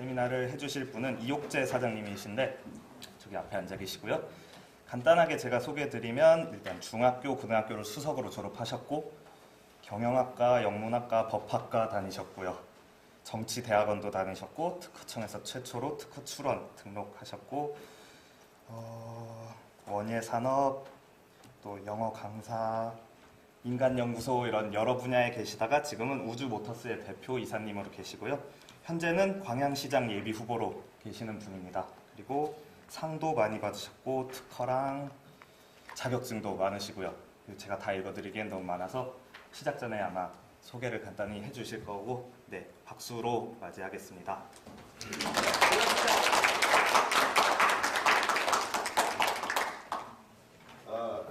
세미나를 해주실 분은 이옥재 사장님이신데 저기 앞에 앉아 계시고요. 간단하게 제가 소개해드리면 일단 중학교, 고등학교를 수석으로 졸업하셨고 경영학과, 영문학과, 법학과 다니셨고요. 정치대학원도 다니셨고 특허청에서 최초로 특허 출원 등록하셨고 원예산업, 또 영어 강사, 인간연구소 이런 여러 분야에 계시다가 지금은 우주모터스의 대표 이사님으로 계시고요. 현재는 광양시장 예비 후보로 계시는 분입니다. 그리고 상도 많이 받으셨고 특허랑 자격증도 많으시고요. 제가 다 읽어드리기엔 너무 많아서 시작 전에 아마 소개를 간단히 해주실 거고 네, 박수로 맞이하겠습니다.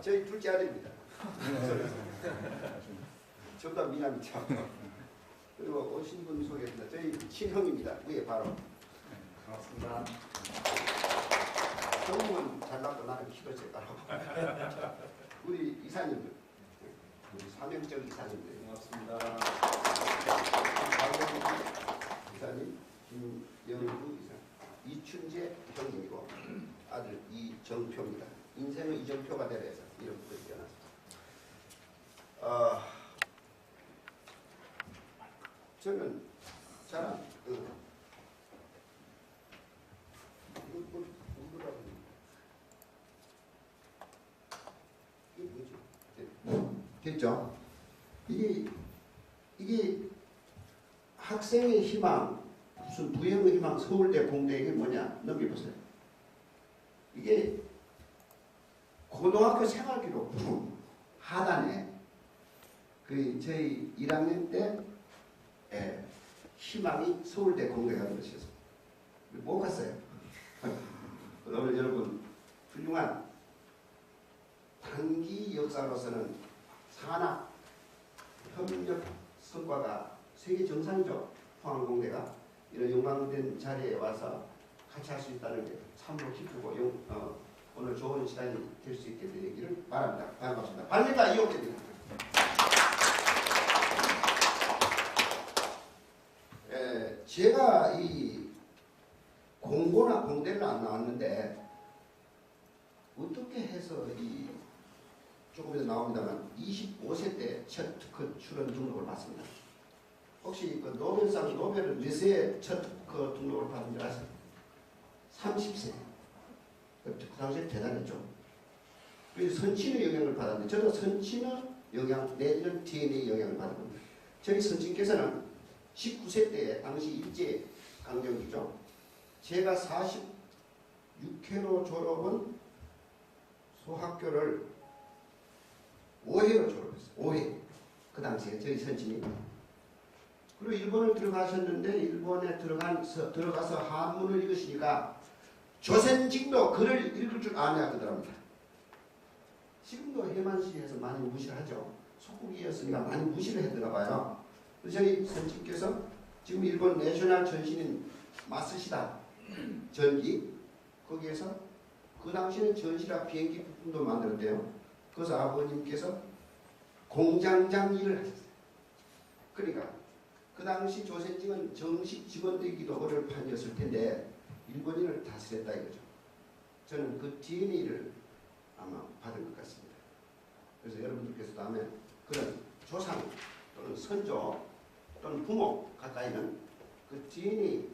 저희 둘째 아들입니다. 저보다 미남이죠. 그리고 오신 분 소개합니다. 저희 친형입니다. 위에 바로. 반갑습니다. 형님은 잘나고 나는 키도 작아요. 우리 이사님들, 우리 사명적 이사님들. 반갑습니다. 박영기 이사님, 김영구 이사님, 이춘재 형님이고 아들 이정표입니다. 인생은 이정표가 되라 해서 이런 분이 태어났습니다. 저는 자랑 누구라고 이게 뭐지? 됐죠? 이게 학생의 희망, 무슨 부형의 희망, 서울대, 공대 이게 뭐냐? 넘겨보세요. 이게 고등학교 생활기록 하단에 그 저희 1학년 때 희망이 서울대 공대 가는 것이어서 못 갔어요. 오늘 여러분 훌륭한 단기 역사로서는 산학 협력 성과가 세계 정상이죠. 포항공대가 이런 영광된 자리에 와서 같이 할 수 있다는 게 참으로 기쁘고 오늘 좋은 시간이 될 수 있게 되기를 바랍니다. 반갑습니다. 반갑습니다. 이옥재입니다. 제가 이 공고나 공대를 안 나왔는데 어떻게 해서 이 조금 전에 나옵니다만 25세 때 첫 특허 출원 등록을 받습니다. 혹시 그 노벨상 노벨을 몇 세에 첫 특허 등록을 받은 줄 아세요? 30세. 그 당시에 대단했죠. 그래서 선친의 영향을 받았는데 저도 선친의 영향 내지는 DNA 영향을 받은 겁니다. 저희 선친께서는 19세 때 당시 일제 강점기죠. 제가 46회로 졸업은 소학교를 5회로 졸업했어요. 5회. 그 당시에 저희 선친이. 그리고 일본을 들어가셨는데 일본에 들어가서 한문을 읽으시니까 조선직도 글을 읽을 줄 아냐 그러더랍니다. 지금도 해만시에서 많이 무시를 하죠. 속국이었으니까 많이 무시를 했더나 봐요. 저희 선친께서 지금 일본 내셔널 전신인 마쓰시다 전기 거기에서 그 당시에는 전시라 비행기 부품도 만들었대요. 그래서 아버님께서 공장장 일을 하셨어요. 그러니까 그 당시 조선직은 정식 직원되기도 어려울 판이었을 텐데 일본인을 다스렸다 이거죠. 저는 그 DNA를 아마 받은 것 같습니다. 그래서 여러분들께서 다음에 그런 조상 또는 선조 또는 부모 가까이는 그 DNA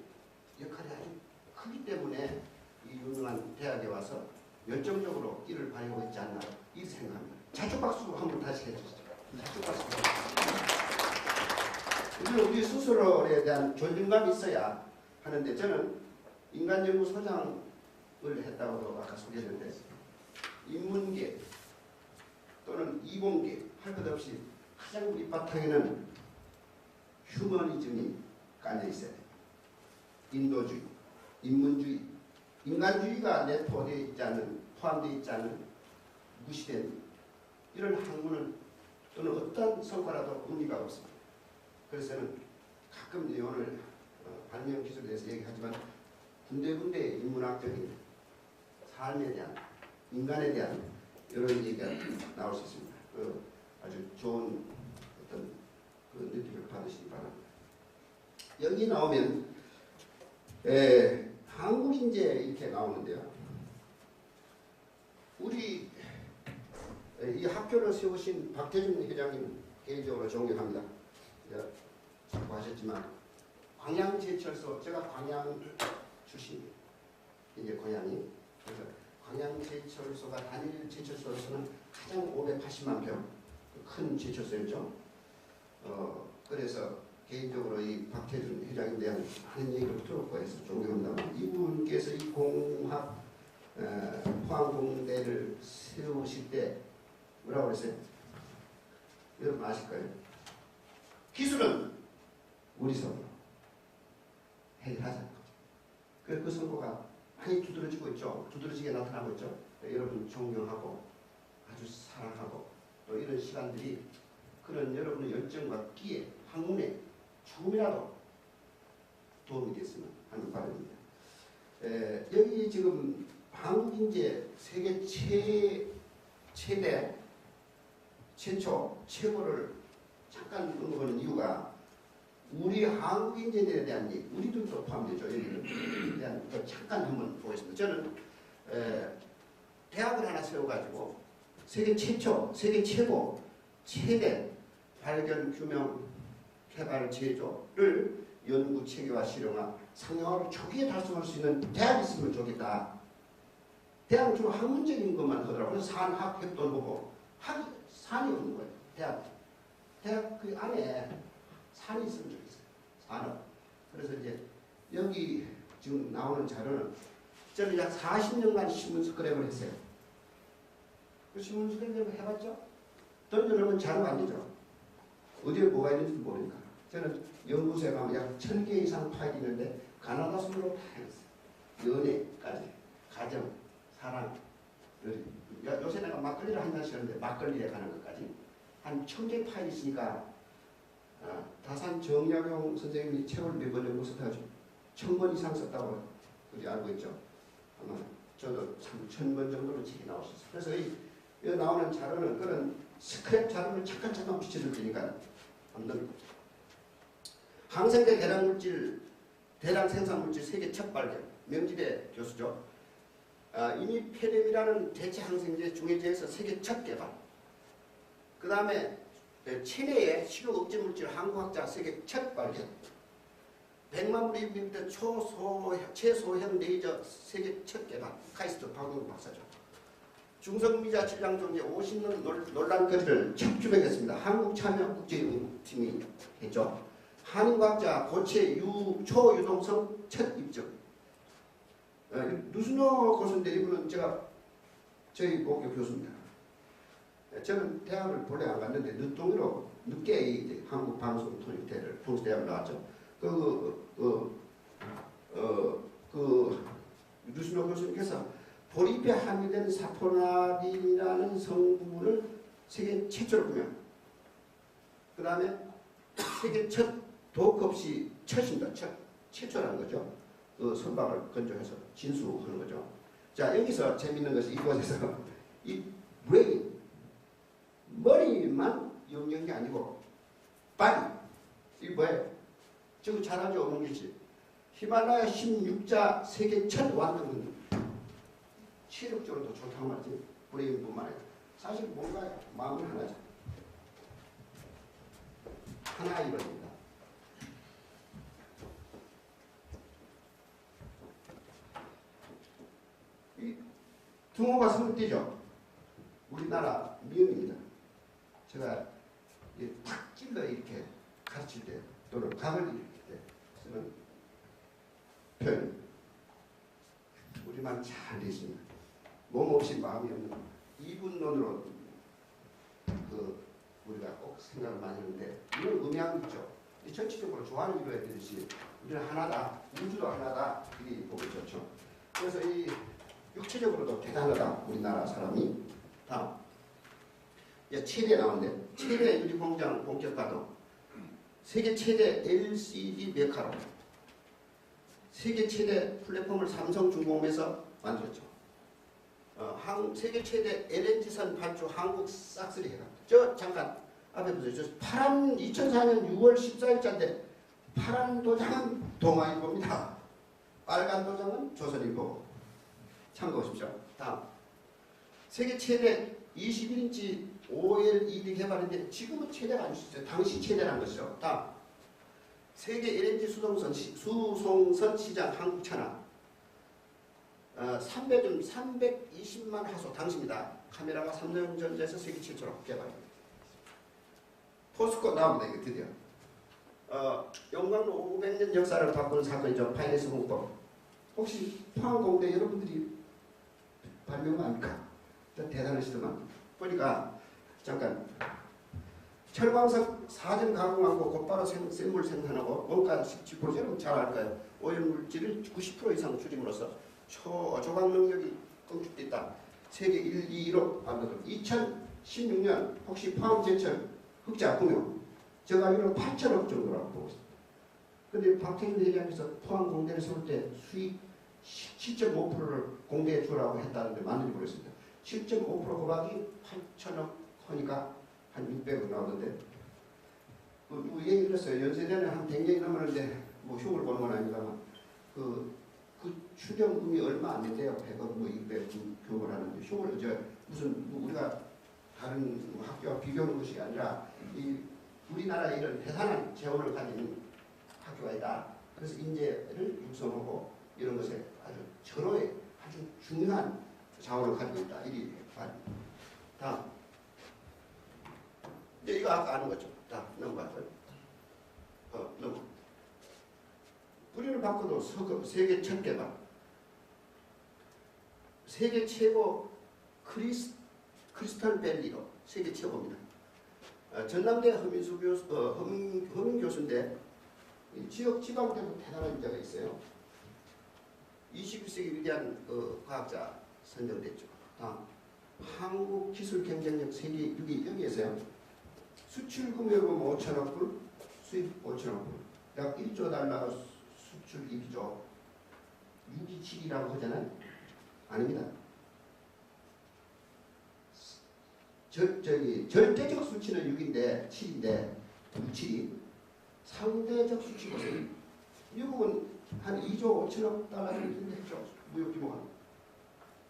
역할이 아주 크기 때문에 이 유명한 대학에 와서 열정적으로 일을 발휘하고 있지 않나 이렇게 생각합니다. 자축박수 한번 다시 해주시죠. 자축박수. 우리 스스로에 대한 존중감이 있어야 하는데 저는 인간연구소장을 했다고도 아까 소개했는데 인문계 또는 이공계 할 것 없이 가장 밑바탕에는 휴머니즘이 깔려 있어야 돼요. 인도주의, 인문주의, 인간주의가 내포되어 있지 않은, 포함되어 있지 않은 무시된 이런 학문은 또는 어떤 성과라도 의미가 없습니다. 그래서 저는 가끔 오늘 발명 기술에 대해서 얘기하지만 군데군데 인문학적인 삶에 대한, 인간에 대한 여러 얘기가 나올 수 있습니다. 아주 좋은 어떤 그 느낌을 받으시기 바랍니다. 여기 나오면 한국인재 이렇게 나오는데요. 우리 이 학교를 세우신 박태준 회장님 개인적으로 존경합니다. 자꾸 하셨지만 광양제철소, 제가 광양 출신이에요. 이제 고향이. 그래서 광양제철소가 단일 제철소로서는 가장 580만 평 큰 제철소였죠. 그래서 개인적으로 이 박태준 회장에 대한 많은 얘기를 들었고 해서 존경합니다. 이분께서 이 공학 포항공대를 세우실 때 뭐라고 그랬어요? 여러분 아실 거예요. 기술은 우리 손으로 해결하자. 그래서 그 선거가 많이 두드러지고 있죠. 두드러지게 나타나고 있죠. 여러분 존경하고 아주 사랑하고 또 이런 시간들이 그런 여러분의 열정과 끼에 학문에 조금이라도 도움이 됐으면 하는 바람입니다. 여기 지금 한국인재 세계 최대 최초 최고를 잠깐 언급하는 이유가 우리 한국인재에 대한 얘기, 우리들도 포함되죠. 여기는 대한 거 잠깐 한번 보겠습니다. 저는 대학을 하나 세워가지고 세계 최초, 세계 최고, 최대 발견, 규명, 개발, 제조를 연구, 체계화, 실용화, 상용화로 초기에 달성할 수 있는 대학이 있으면 좋겠다. 대학은 주로 학문적인 것만 하더라고요. 그래서 산학, 획돈 보고 산이 없는 거예요. 대학 그 안에 산이 있으면 좋겠어요. 산업. 그래서 이제 여기 지금 나오는 자료는 저는 약 40년간 신문스크랩을 했어요. 그 신문스크랩을 해봤죠? 던져놓으면 자료가 안 되죠. 어디에 뭐가 있는지 모르니까. 저는 연구소에 가면 약 1000개 이상 파일이 있는데 가나다 순으로 다 했어요. 연애까지, 가정, 사랑. 요새 내가 막걸리를 한 잔씩 하는데 막걸리에 가는 것까지 한 1000개 파일이 있으니까 다산 정약용 선생님이 책을 몇 번 정도 썼다죠. 1000권 이상 썼다고 우리 알고 있죠. 아마 저도 3000권 정도로 책이 나왔었어요. 그래서 여기 나오는 자료는 그런 스크랩 자료를 잠깐 비춰줄 테니까 한번 항생제 대량 생산물질 세계 첫 발견 명지대 교수죠. 이미페렘이라는 대체 항생제 중해제에서 세계 첫 개발. 그 다음에 체내의 식욕 억제 물질 한국학자 세계 첫 발견. 100만 불이 밀대 최소형 레이저 세계 첫 개발. 카이스트 박용우 박사죠. 중성미자 질량종의 50년 논란거리를 첫 규명했습니다. 한국참여국제연구팀이 했죠. 한인과학자 고체 초유동성 첫 입증. 누스노 교수인데 이분은 저희 목교 교수입니다. 저는 대학을 본래 안 갔는데 늦둥이로 늦게 이제 한국방송 통일대를 통일대학을 나왔죠. 누스노 교수님께서 보리뼈 함유된 사포나린이라는 성분을 세계 최초로 구명. 그 다음에 세계 첫 독 없이 첫입니다. 최초라는 거죠. 그 선박을 건조해서 진수하는 거죠. 자, 여기서 재밌는 것이 이곳에서 이 브레인, 머리만 영역이 게 아니고 바디, 이 뭐예요? 지금 잘하죠, 어몽기씨. 히말라야 16자 세계 첫 완성은 체력적으로도 좋다고 말이지. 브레인뿐만 아니라 사실 뭔가 마음은 하나죠. 하나 이론입니다. 이 등호가 성띠죠. 우리나라 미음입니다. 제가 탁 찔러 이렇게 가르칠 때 또는 강을 일으킬 때 쓰는 표현. 우리만 잘 되십니다. 몸 없이 마음이 없는 이분론으로 우리가 꼭 생각을 많이 하는데 이런 의미하고 있죠. 전체적으로 좋아하는 이루어야 되듯이 우리는 하나다, 우주도 하나다 이렇게 보기 좋죠. 그래서 이 육체적으로도 대단하다 우리나라 사람이. 다음 최대 나오는데 최대 유리 공장 본격 가동, 세계 최대 LCD 메카로, 세계 최대 플랫폼을 삼성중공업에서 만들었죠. 세계 최대 LNG선 발주 한국 싹쓸이 해가. 저 잠깐 앞에 보세요. 저 파란 2004년 6월 14일자인데 파란 도장은 동아일보입니다. 빨간 도장은 조선일보. 참고하십시오. 다음. 세계 최대 21인치 OLED 개발인데 지금은 최대가 아닐 수 있어요. 당시 최대라는 것이죠. 다음. 세계 LNG 수송선 시장 한국 천하. 320만 화소 당시입니다. 카메라가 삼성전자에서 세계 최초로 개발입니다. 포스코 나옵니다. 이거 드디어. 용광로 500년 역사를 바꾸는 사건이죠. 파이낸스 공법. 혹시 포항공대 여러분들이 발명 아닙니까? 대단하시더만. 보니까 잠깐 철광석 사전 가공하고 곧바로 생물 생산하고 원가 17% 여러분 잘 알까요? 오염물질을 90% 이상 줄임으로써 조각 능력이 건축됐다. 세계 1, 2, 1로 만들었다. 2016년 혹시 포항제철 흑자 공유 저가율은 8천억 정도라고 보고 있습니다. 그런데 박태균 회장께서 포항공대를 세울 때 수익 7.5%를 공대에 주라고 했다는데 맞는지 모르겠습니다. 7.5% 곱하기 8천억 하니까 한 600억 나오던데 그 얘기 들었어요. 연세대는 한 100년이 넘었는데 뭐 흉을 보는 건 아니지만 그 추정금이 얼마 안 된대요. 100억 뭐 200억 교육을 하는데 흉을 무슨 뭐 우리가 다른 학교와 비교하는 것이 아니라 이 우리나라에 이런 대단한 재원을 가진 학교가 있다. 그래서 인재를 육성하고 이런 것에 아주 절호의 아주 중요한 자원을 가지고 있다. 이리 말입니다. 다음. 이제 이거 아까 아는 거죠. 다 넘어가서. 넘어. 우리는 바꿔도 세계 첫 개발. 세계 최고 크리스탈 밸리로 세계 최고입니다. 전남대 허민수 교수, 허민 교수인데 지역 지방대도 대단한 인자가 있어요. 21세기 위대한 과학자 선정됐죠. 다음. 한국 기술 경쟁력 세계 6위 여기에서요. 수출 금액은 5천억 불, 수입 5천억 불. 약 1조 달러가 수출 2조. 6위 7위라고 하잖아요. 아닙니다. 절대적 수치는 6인데 7인데 7이 상대적 수치 보세요. 미국은 한 2조 5천억 달러 정도 했죠. 무역 규모가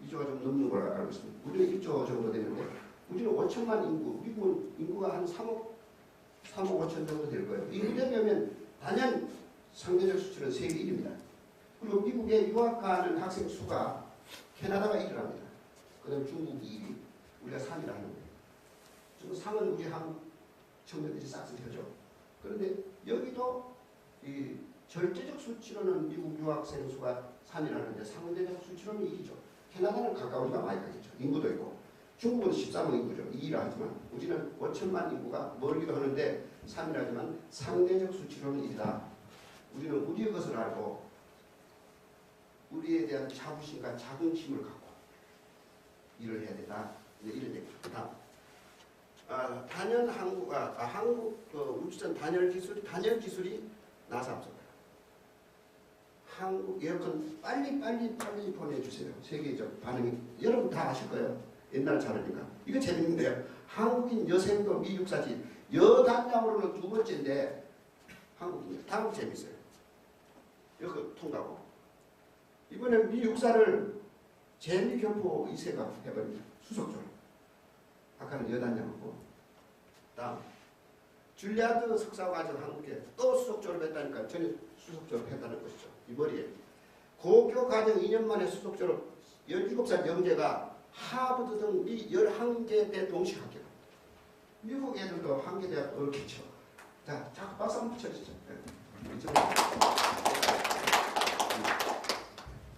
2조가 좀 넘는 걸 알고 있습니다. 우리는 1조 정도 되는데 우리는 5천만 인구, 미국은 인구가 한 3억 5천 정도 될 거예요. 인구 대비하면 단연 상대적 수치는 세계 1위입니다. 그리고 미국에 유학 가는 학생 수가 캐나다가 1위를 합니다. 그 다음에 중국이 2위, 우리가 3위를 하는데 지금 상은 우리 한국 청년들이 싹쓸이 하죠. 그런데 여기도 이 절대적 수치로는 미국 유학생 수가 3위를 하는데 상대적 수치로는 2위죠. 캐나다는 가까우니까 많이 가겠죠. 인구도 있고. 중국은 13억 인구죠. 2위라 하지만 우리는 5천만 인구가 멀기도 하는데 3위라 하지만 상대적 수치로는 1위다. 우리는 우리의 것을 알고 우리에 대한 자부심과 자긍심을 갖고 일을 해야 된다. 이런 얘기입니다. 단연 한국 우주선 단열 기술이 나사 앞섭니다. 한국 에어컨 빨리 보내주세요. 세계적 반응이 여러분 다 아실 거예요. 옛날 잘하니까. 이거 재밌는데요. 한국인 여생도 미 육사지 여단장으로는 두 번째인데 한국인 다음 재밌어요. 이거 통과고 이번에 미 육사를 재미교포 2세가 해버립니다. 수석조로. 아까는 여단장하고 다음 줄리아드 석사과정 한국에 또 수석조로 했다니까 전에 수석조로 했다는 것이죠. 이 머리에 고교 과정 2년 만에 수석조로 17살 영재가 하버드 등 미 11개대 동시 합격. 미국 애들도 한계대학 옳겠죠. 자, 자꾸 박수 한번 붙여주시죠.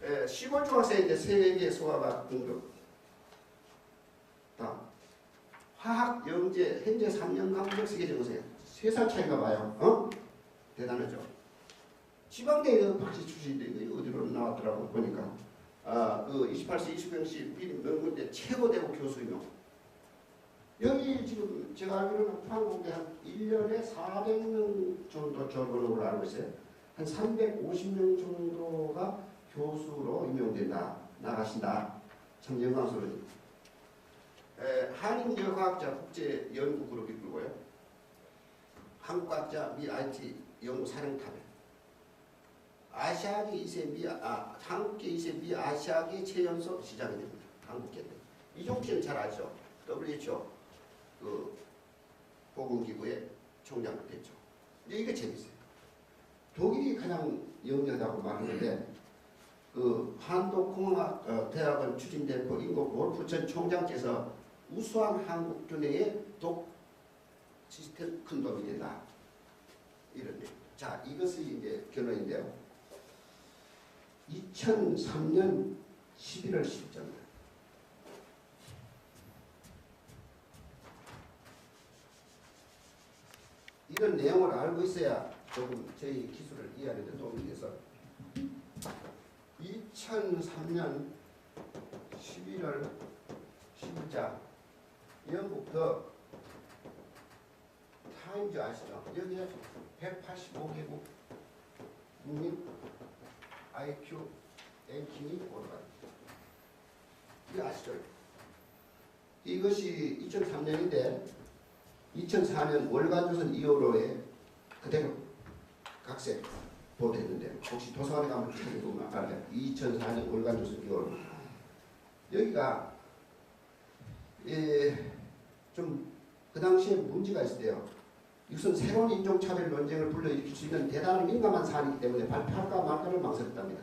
네. 10월 중학생인데 세계 소아가 등급. 다음. 화학, 영재, 현재 3년 강적 세계정세. 3살 차이가 봐요. 대단하죠. 지방대에 박씨 출신인데 이거 어디로 나왔더라고 보니까. 그 28세 이수경씨 미림 명문대 최고대고 교수이며 여기 지금 제가 알기로는 포항공대 한 1년에 400명 정도 졸업하는 걸로 알고 있어요. 한 350명 정도가 교수로 임용된다. 나가신다. 참 영광스러워요. 한인여과학자 국제연구그룹이 이끌고요. 한국과학자 미 IT 연구사령탑에 아시아계 이세 한국계 이세 미 아시아계 최연소 시장이 됩니다. 한국계인데 이종욱 씨는 잘 아죠. WHO 그 보건기구의 총장도 됐죠. 근데 이게 재밌어요. 독일이 가장 영리하다고 말하는데 그 한독공학 대학원 추진대표 인고 볼프 전 총장께서 우수한 한국균형의 독 시스템 큰 도움이 된다. 이런 데. 자, 이것이 이제 결론인데요. 2003년 11월 10일자입니다. 이런 내용을 알고 있어야 조금 저희 기술을 이해하는 데 도움이 돼서 2003년 11월 10일자 영국 더 타임즈 아시죠? 여기에 185개국 국민 IQ 랭킹이 올라갑니다. 이거 아시죠? 이것이 2003년인데 2004년 월간조선 2호로에 그대로 각색 보도했는데 혹시 도서관에 가면 찾아보면 알아요. 2004년 월간조선 2호로 여기가 좀 그 당시에 문제가 있었대요. 이것은 새로운 인종차별 논쟁을 불러일으킬 수 있는 대단한 민감한 사안이기 때문에 발표할까 말까를 망설였답니다.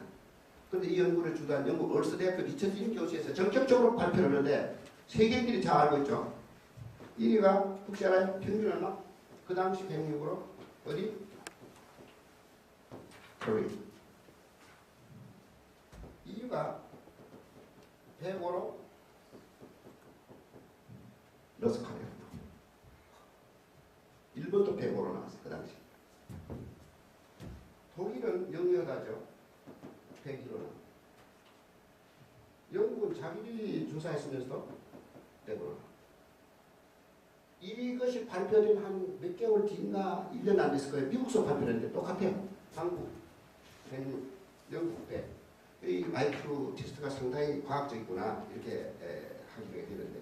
그런데 이 연구를 주도한 영국 얼스대학교 리처진 교수에서 전격적으로 발표를 하는데 세계인들이 잘 알고 있죠. 1위가 혹시 알아요? 평균 얼마? 그 당시 106으로 어디? 코리아. 2위가 105로 러스카리아. 일본도 105로 나왔어요. 그 당시. 독일은 영리하다죠. 101로 나왔어요. 영국은 자기들이 조사했으면서 100으로 나왔어요. 이것이 발표된 한 몇 개월 뒤인가 1년 안 됐을 거예요. 미국서 발표했는데 똑같아요. 한국 106, 영국 100. 이 IQ 테스트가 상당히 과학적이구나 이렇게 하게 되는데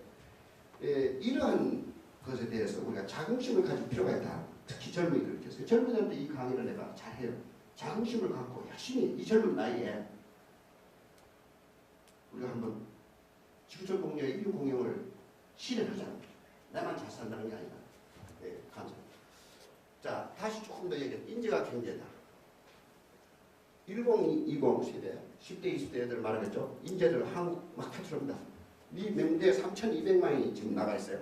이러한 것에 대해서 우리가 자긍심을 가질 필요가 있다. 특히 젊은이들 께서 젊은이들한테 이 강의를 내가 잘해요. 자긍심을 갖고 열심히 이 젊은 나이에 우리가 한번 지구촌 공룡의 인류 공룡을 실현하자. 나만 잘 산다는 게 아니라. 네, 감사합니다. 자, 다시 조금 더 얘기해. 인재가 경제다. 1020 세대, 10대, 20대 애들 말하겠죠. 인재들 한국 막 터트립니다. 미 명대 3,200만이 지금 나가 있어요.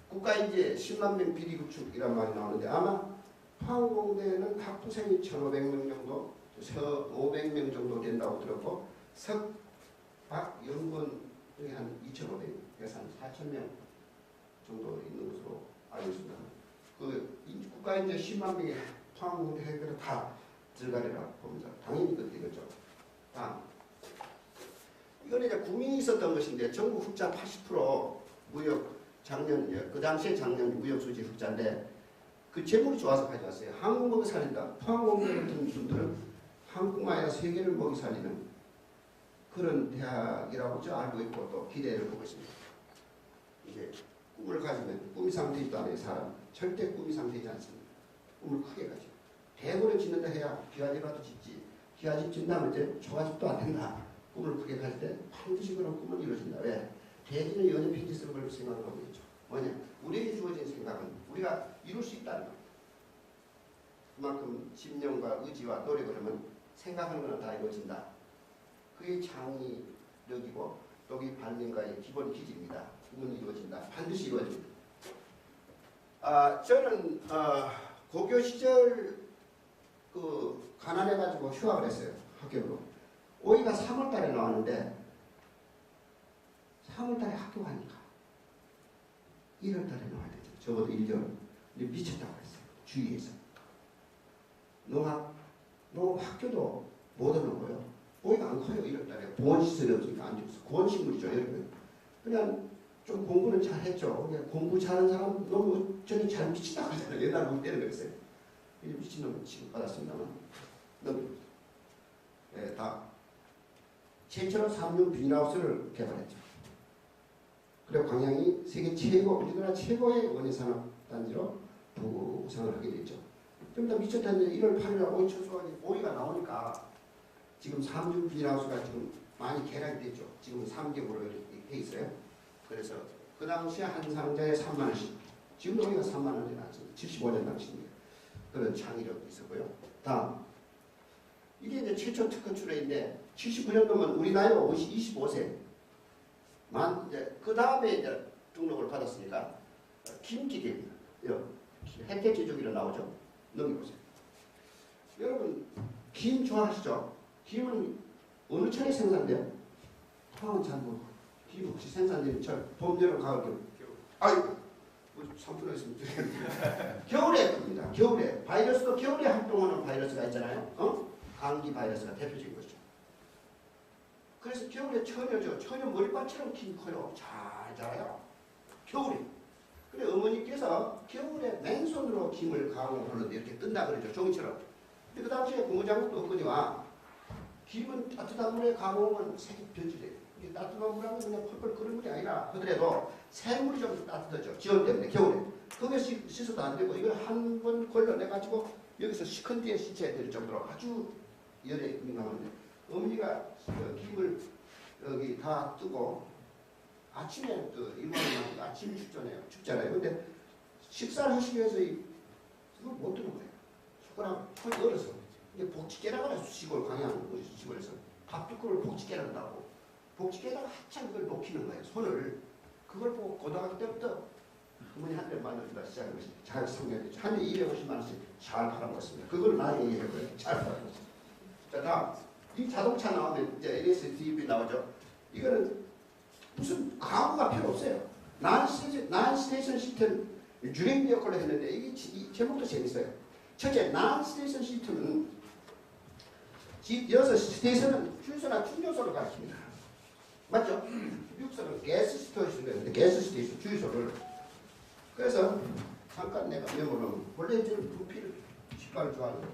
국가인재 10만 명 비리 구축이란 말이 나오는데 아마 포항공대는 학부생이 1,500명 정도, 500명 정도 된다고 들었고 석박 연구원 중에 한 2,500명, 그래서 한 4,000명 정도 있는 것으로 알고 있습니다. 그 국가인재 10만 명의 포항공대 학교를 다 들어가리라 봅니다. 당연히 그렇겠죠. 다음. 이건 이제 국민이 있었던 것인데 전국 흑자 80% 무역 작년 그 당시에 작년 무역 수지 흑자인데 그 재물이 좋아서 가져왔어요. 한국 먹이 살린다. 포항공대 같은 분들은 한국만 아니라 세계를 먹이 살리는 그런 대학이라고 저 알고 있고 또 기대를 보고 있습니다. 이제 꿈을 가지면 꿈이 상태이지도 않아요. 사람 절대 꿈이 상태이지 않습니다. 꿈을 크게 가져. 대구를 짓는다 해야 기와집이라도 짓지. 기와집 짓는다면 이제 초가집도 안 된다. 꿈을 크게 갈 때 반드시 그런 꿈은 이루어진다. 왜? 대지는 연애 편지 쓰는 걸 생각하고 있죠. 뭐냐? 우리에게 주어진 생각은 우리가 이룰 수 있다는 것. 그만큼 집념과 의지와 노력을 하면 생각하는 것은 다 이루어진다. 그게 창의력이고 또이 발명가의 기본 기질입니다. 꿈은 이루어진다. 반드시 이루어집니다. 저는 고교 시절 그 가난해가지고 휴학을 했어요. 학교로. 오이가 3월 달에 나왔는데 3월 달에 학교 가니까 1월 달에 나와야 되죠. 적어도 1개월. 근데 미쳤다고 했어요. 주위에서. 너 학교도 못 오는 거예요. 오이가 안 커요. 1월 달에. 보온시설이 없으니까 안 죽었어. 고온식물이죠. 여러분. 그냥 좀 공부는 잘했죠. 그냥 공부 잘하는 사람 너무 저는 잘 미친다고 하잖아요. 옛날 보기 때는 그랬어요. 미친놈 취급받았습니다만 너무 네, 다 최초로 삼륜 비닐하우스를 개발했죠. 그리고 광양이 세계 최고, 우리나라 최고의 원예산업단지로 부상을 하게 됐죠. 좀 더 미쳤다는데 1월 8일 오이 철수하니 오이가 나오니까 지금 3중 비닐하우스가 지금 많이 개량이 됐죠. 지금 3격으로 이렇게 돼 있어요. 그래서 그 당시에 한 상자에 3만 원씩. 지금도 여기가 3만 원이 나왔습니다. 75년 당시입니다. 그런 창의력도 있었고요. 다음 이게 이제 최초 특허 출원인데 79년도면 우리 나이가 25세. 만 이제 그 다음에 이제 등록을 받았으니까 김기계입니다. 혜택 제조기로 나오죠. 넘겨보세요. 여러분 김 좋아하시죠? 김은 어느 철에 생산돼요? 토양은 잘 모르고 김 혹시 생산되는 철? 봄, 여름, 가을, 겨울. 아이고 뭐 3분에 있으면 되겠는데 겨울에 큽니다. 겨울에 바이러스도 겨울에 활동하는 바이러스가 있잖아요. 감기 바이러스가 대표적인 거죠. 그래서 겨울에 처녀죠. 처녀 머리빨처럼 긴 커요. 잘 자라요. 겨울에. 그래 어머니께서 겨울에 맨손으로 김을 가공하는데 이렇게 뜬다 그러죠. 종이처럼. 근데 그 당시에 고무장갑도 없거니와 김은 따뜻한 물에 가공하면 색이 변질돼요. 이게 따뜻한 물 하면 그냥 펄펄 끓는 물이 아니라 하더라도 새물이 좀 따뜻하죠. 기온 때문에 겨울에. 거기에 씻어도 안 되고 이걸 한 번 걸러내가지고 여기서 시큰 뒤에 씻어야 될 정도로 아주 열에 민감한데 어머니가 김을 여기 다 뜨고 아침에 그 일본은 아침 춥잖아요. 근데 식사를 하시기 위해서 그걸 못 드는 거예요. 손가락 손이 얼어서. 이게 복지깨라고 해서 시골 광양 시골에서 밥두꺼를 복지깨라고 복지깨다가 한참 그걸 녹이는 거예요. 손을. 그걸 보고 고등학교 때부터 어머니 한 대를 만들다 시작한 것이 잘 성공했죠. 한 대 250만 원씩 잘 팔아먹었습니다. 그걸 나중에 얘기할 거예요. 잘 팔아먹었습니다. 자 다음 이 자동차 나오면 이제 LSDB 나오죠. 이거는 무슨 가구가 필요 없어요. 난스테이션 시스템 주행비 역할을 했는데 이게 이 제목도 재밌어요. 첫째, 난스테이션 시스템은 여기서 스테이션은 주유소나 충전소를 가리킵니다. 맞죠? 미국서는 가스 스테이션인데 가스 스테이션 주유소를. 그래서 잠깐 내가 메모를 원래 이제 부피를 식가를 좋아하는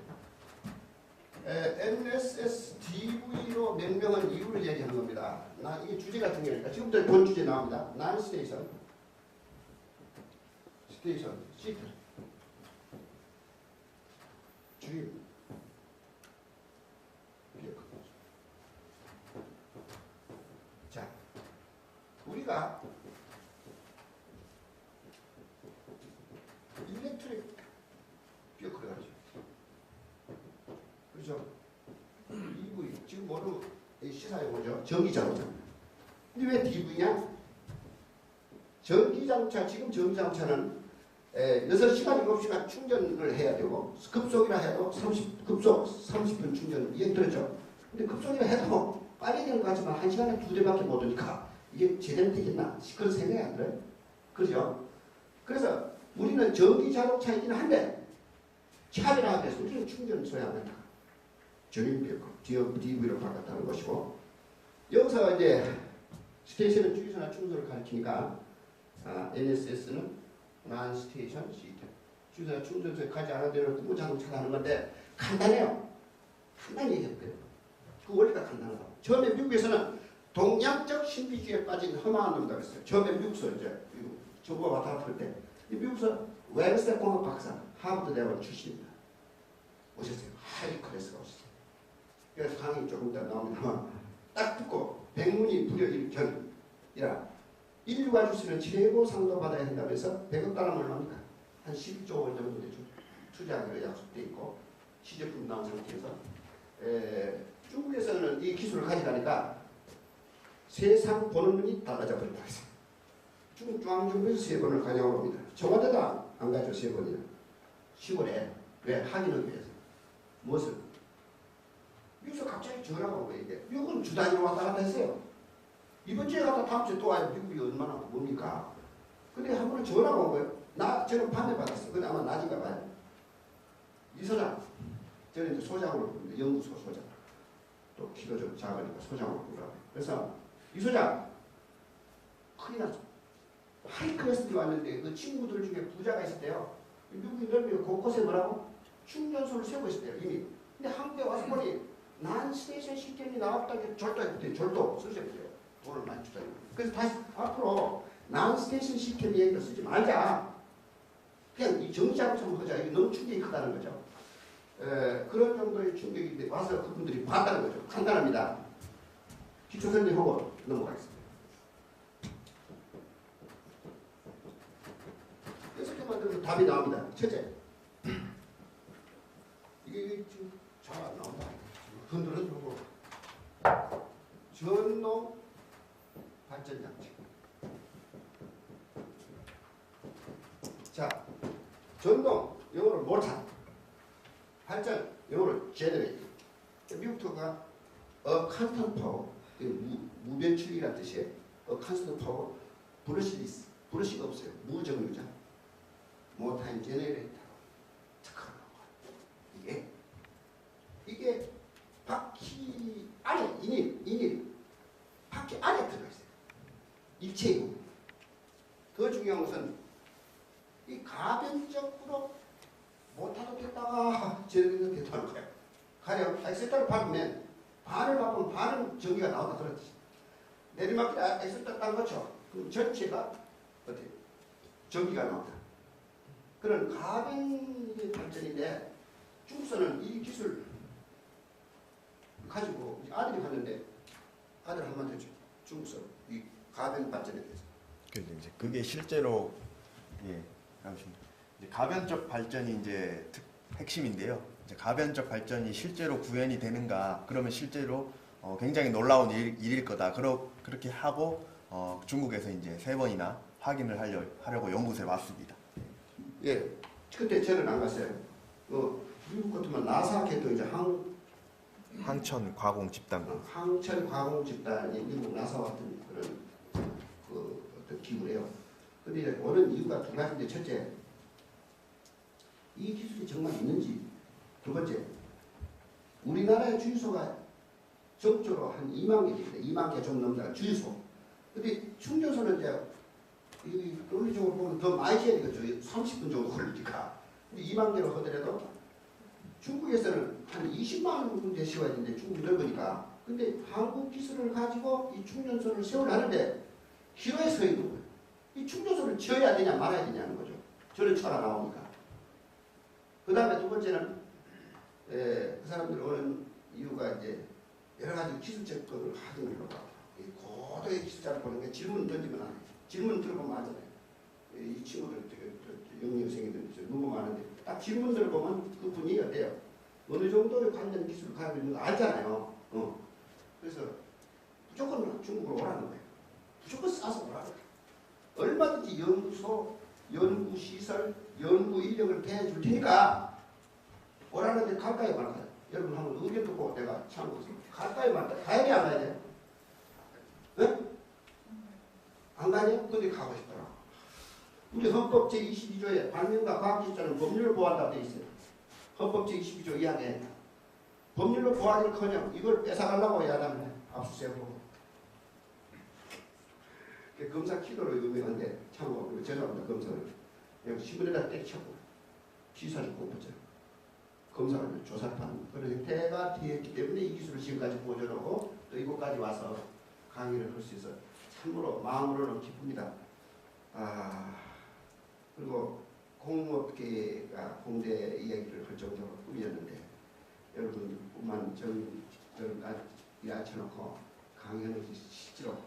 NSSDV로 명명한 이유를 얘기하는 겁니다. 이게 주제가 중요하니까 지금부터 본 주제 나옵니다. 난 스테이션, 시트, 주임. 자, 우리가 일렉트릭 뷰크를 하죠. 그렇죠? EV 지금 뭐로 시사해보죠. 전기자동차. 근데 왜 DV냐? 전기자동차 지금 전기자동차는 6시간 7시간 충전을 해야 되고 급속이라 해도 급속 30분 충전 이해 들었죠? 근데 급속이라 해도 빨리 되는 것 같지만 1시간에 2대밖에 못 오니까 이게 제대로 되겠나? 그런 생각이 안 들어요. 그죠? 그래서 우리는 전기자동차이긴 한데 차별화가 돼서 우리는 충전 소야 한다. DV로 바꿨다는 것이고 여기서 이제 스테이션은 주유소나 충전소를 가리키니까 NSS는 난스테이션 시스템 주유소나 충전소에 가지 않아도 되는 자동차가 하는 건데 간단해요. 간단히 얘기해볼게요. 그 원리가 간단하다. 처음에 미국에서는 동양적 신비주의에 빠진 험한 놈이라고 했어요. 처음에 미국서 이제 정부가 왔다 갔다 할 때 미국서 웰스 공학 박사 하버드 대학원 출신입니다. 오셨어요. 하리 클래스가 오셨어요. 그래서 강의 조금 더 나옵니다만 딱 듣고 백문이 불여일견이라 인류가 줄 수 있는 최고 상도 받아야 된다면서 100억 달러면 얼마입니까? 한 12조 원 정도 되죠. 투자하기로 약속돼 있고 시제품 나온 상태에서 중국에서는 이 기술을 가져가니까 세상 보는 눈이 달라져 버린다 했어요. 중국 중앙정부에서 3번을 가져온 겁니다. 청와대도 안 가죠. 3번이나 10월에 왜 확인하기 위해서 무엇을 미국에서 갑자기 전화가 온 거예요. 이게 미국은 주 단위로 왔다 갔다 했어요. 이번 주에 갔다 다음 주에 또 와요. 미국이 얼마나 뭡니까? 근데 한 번은 전화가 온 거예요. 저는 밤에 받았어요. 근데 아마 낮인가 봐요. 이 소장, 저는 이제 소장으로 부릅니다. 연구소 소장. 또 키도 좀 작으니까 소장으로 부르라고. 그래서 이 소장, 큰일 났어. 하이클래스들이 왔는데 그 친구들 중에 부자가 있었대요. 미국이 넓이 곳곳에 뭐라고? 충전소를 세우고 있었대요. 이미. 근데 한국에 와서 보니 난 스테이션 시스템이 나왔다고 절도 쓰셨대요. 돈을 많이 주다니. 그래서 다시 앞으로 난 스테이션 시스템 얘기를 쓰지 말자. 그냥 이 정치하고 좀 하자. 이게 너무 충격이 크다는 거죠. 그런 정도의 충격인데 와서 그분들이 봤다는 거죠. 간단합니다. 기초 설명하고 넘어가겠습니다. 여섯 개만 들면 답이 나옵니다. 첫째, 이게 지금 잘 안 나온다. 흔들어주고 전동 발전장치. 자, 전동 영어로 모터, 발전 영어로 generate. 미국 투어가 a constant power, 무변출이라는 뜻이에요. a constant power, 브러시가 없어요. 무정유자. 모타임 제네레이터. 이게 바퀴 안에 인일 바퀴 안에 들어가 있어요. 일체이고. 더 중요한 것은 이 가변적으로 모터도 됐다가 제대로 됐다는 거예요. 가령 엑셀터를 밟으면 반을 밟으면 반은 전기가 나온다 그런 뜻이에요. 내리막길 엑셀터 딱 거쳐. 그럼 전체가 어떻게 전기가 나온다. 그런 가변 발전인데 중국에서는 이 기술 가지고 아들이 갔는데 아들 한마디 해줘. 중국에서 이 가변 발전에 대해서. 그래서 이제 그게 실제로 예, 이제 가변적 발전이 이제 핵심인데요. 이제 가변적 발전이 실제로 구현이 되는가? 그러면 실제로 굉장히 놀라운 일일 거다. 그렇게 하고 중국에서 이제 3번이나 확인을 하려고 연구소에 왔습니다. 예, 그때 저는 안 갔어요. 미국 같으면 나사께도 이제 항천 과공 집단국. 항천 과공 집단이 미국 나사와 같은 그런 어떤 기구래요. 근데 이제 오는 이유가 두 가지인데, 첫째, 이 기술이 정말 있는지, 두 번째, 우리나라의 주유소가 적조로 한 2만 개 됩니다. 2만 개 좀 넘는다. 주유소. 근데 충전소는 이제 이 논리적으로 보면 더 많이 지어야 되겠죠. 30분 정도 걸리니까. 근데 2만 개로 하더라도 중국에서는 한 20만 원 군데 씌워야 되는데 중국 넓으니까. 근데 한국 기술을 가지고 이 충전소를 세우려는데 기로에 서 있는 거예요. 이 충전소를 지어야 되냐 말아야 되냐는 거죠. 저런 차가 나오니까. 그 다음에 두 번째는 그 사람들 오는 이유가 이제 여러 가지 기술적 것을 하던 걸로 봐. 이 고도의 기술자를 보는 게 질문 던지면 안 돼. 질문 들어보면 알잖아요. 이 친구들 영유생이들 너무 많은데 딱 질문 들어보면 그분이 어때요? 어느 정도의 관련 기술을 가지고 있는 거 알잖아요. 그래서 무조건 중국으로 오라는 거예요. 무조건 싸서 오라는 거예요. 얼마든지 연구소, 연구시설, 연구 인력을 대줄 테니까 오라는데 갈까요 말까요? 여러분 한번 의견 듣고 내가 참고했습니다. 갈까요 말까요? 가야 돼 안 가야 돼요? 네? 안 가냐? 근데 가고 싶더라. 우리 헌법 제22조에 발명과 과학기술자는 법률을 보호한다고 되어 있어요. 헌법 제22조 2항에 법률로 보호하기는커녕 이걸 뺏어가려고 야단을 압수수색하고. 검사 키도로 유명한데 참고 죄송합니다. 검사를 여기 신문에다 때리쳤고 기사를 꼽았죠. 검사를 조사를 받는 그런 형태가 되었기 때문에 이 기술을 지금까지 보존하고 또 이곳까지 와서 강의를 할 수 있어 참으로 마음으로는 기쁩니다. 그리고 공업계가 공대 이야기를 할 정도로 꿈이었는데 여러분뿐만 저를 앉혀놓고 강의하는 것이 실제로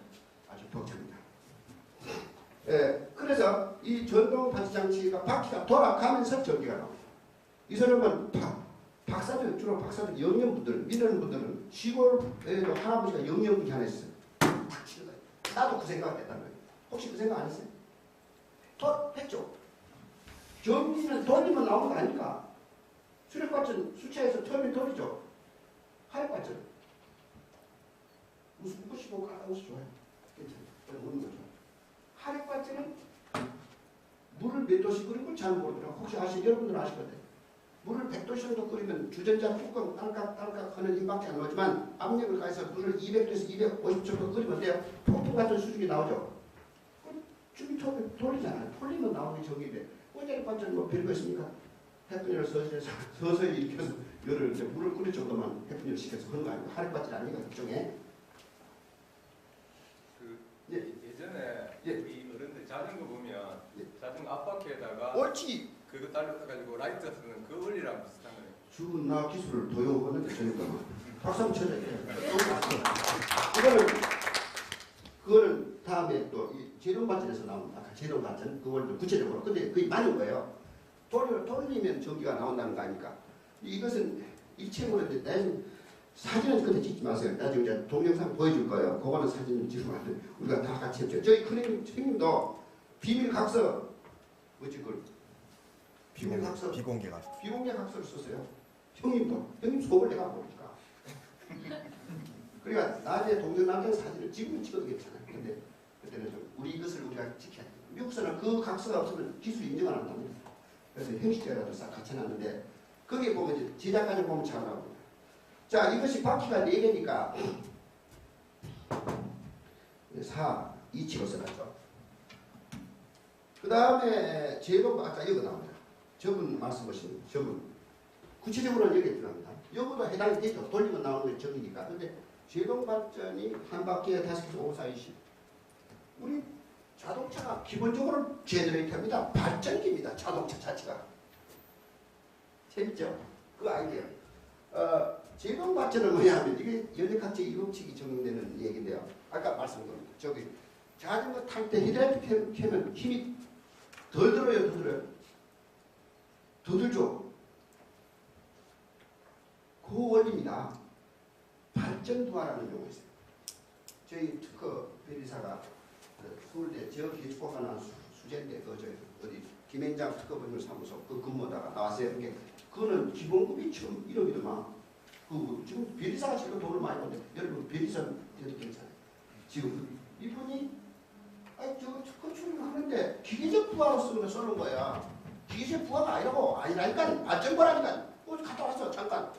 아주 벅찹니다. 그래서 이 전동 발전장치가 바퀴가 돌아가면서 전기가 나옵니다. 이 사람은 박사들, 주로 박사들, 영양분들, 이런 분들은 시골에도 할아버지가 영양분이 하나 있어요. 탁 치는 거예요. 나도 그 생각 했다는 거예요. 혹시 그 생각 안 했어요? 했죠. 전기는 돌리면 나오는 거 아닙니까? 수력발전 수차에서 터빈 돌리죠. 화력발전. 무슨 것이 뭐 가까워서 좋아요. 괜찮아요. 먹는 거 좋아요. 화력발전은 물을 몇 도씩 끓인 걸 잘 모르더라고요. 혹시 여러분들은 아실 건데. 물을 100도 정도 끓이면 주전자 뚜껑 딸깍딸깍 하는 힘밖에 안 나오지만 압력을 가해서 물을 200도에서 250 정도 끓이면 돼요. 폭풍 같은 수준이 나오죠. 쭉 돌리잖아요. 돌리면 나오는 전기인데 꼬자리 반찬 뭐 별거 있습니까? 햇분열을 서서히 일으켜서 열을 이제 물을 끓일 정도만 햇분열 시켜서 하는 거 아니고 화력 반찬 아닙니까? 일종의. 예전에 예. 우리 어른들 자전거 보면 예. 자전거 앞바퀴에다가 옳지. 그거 달려가지고 라이트 쓰는 그 원리랑 비슷한 거예요. 죽은 나 기술을 도용하는데 저니까 박수 한번 쳐줘야 돼. 그거는 다음에 또 재룡발전에서 나온 아까 재룡발전 그걸 구체적으로 근데 그게 맞는 거예요. 돌리면 전기가 나온다는 거 아닙니까? 이것은 일체적으로 나중에 사진은 그때 찍지 마세요. 나중에 이제 동영상 보여줄 거예요. 그거는 사진을 찍으면 우리가 다 같이 했죠. 저희 큰 형님도 비밀 각서 뭐지 그걸 비밀 각서 비공개 각서. 비공개 각서를 썼어요. 형님 속을 내가 모르니까. 그러니까 나중에 동영상 사진을 지금 찍어도 괜찮아요. 근데 그때는 좀 우리 이것을 우리가 지켜야 돼요. 미국에서는 그 각서가 없으면 기술 인정 안 한답니다. 그래서 형식적으로 싹 같이 놨는데 거기에 보면 이제 제작까지 보면 잘 나옵니다. 자, 이것이 바퀴가 4개니까 4, 2치로 써놨죠. 그 다음에 제동 아까 여기 나옵니다. 저분 말씀하신 저분 구체적으로는 여기에 들어갑니다. 여기도 해당이 되죠. 돌리면 나오는 게 적이니까. 근데 제동 발전이 한 바퀴에 5개에서 5, 4, 20. 우리 자동차가 기본적으로 제너레이터입니다. 발전기입니다. 자동차 자체가. 재밌죠? 그 아이디어. 제동 발전은 뭐냐 하면 이게 연역학적 이법칙이 적용되는 얘기인데요. 아까 말씀드린 저기 자전거 탈 때 헤드라이트 켜면 힘이 덜 들어요, 더 들어요? 더 들죠? 그 원리입니다. 발전부하라는 용어가 있어요. 저희 특허 변리사가 서울대 지역기술과가 나온 수재인데 어디 김행장 특허법률 사무소 그 근무하다가 나왔어요. 그게 그거는 기본급이 처음 이름이더만 지금 변리사가 지금 돈을 많이 버는데 여러분 변리사 해도 괜찮아요. 지금 이분이 저거 특허 출연하는데 기계적 부하로 쓰는 거야. 기계적 부하가 아니라니까 발전부라니까. 갔다 왔어 잠깐.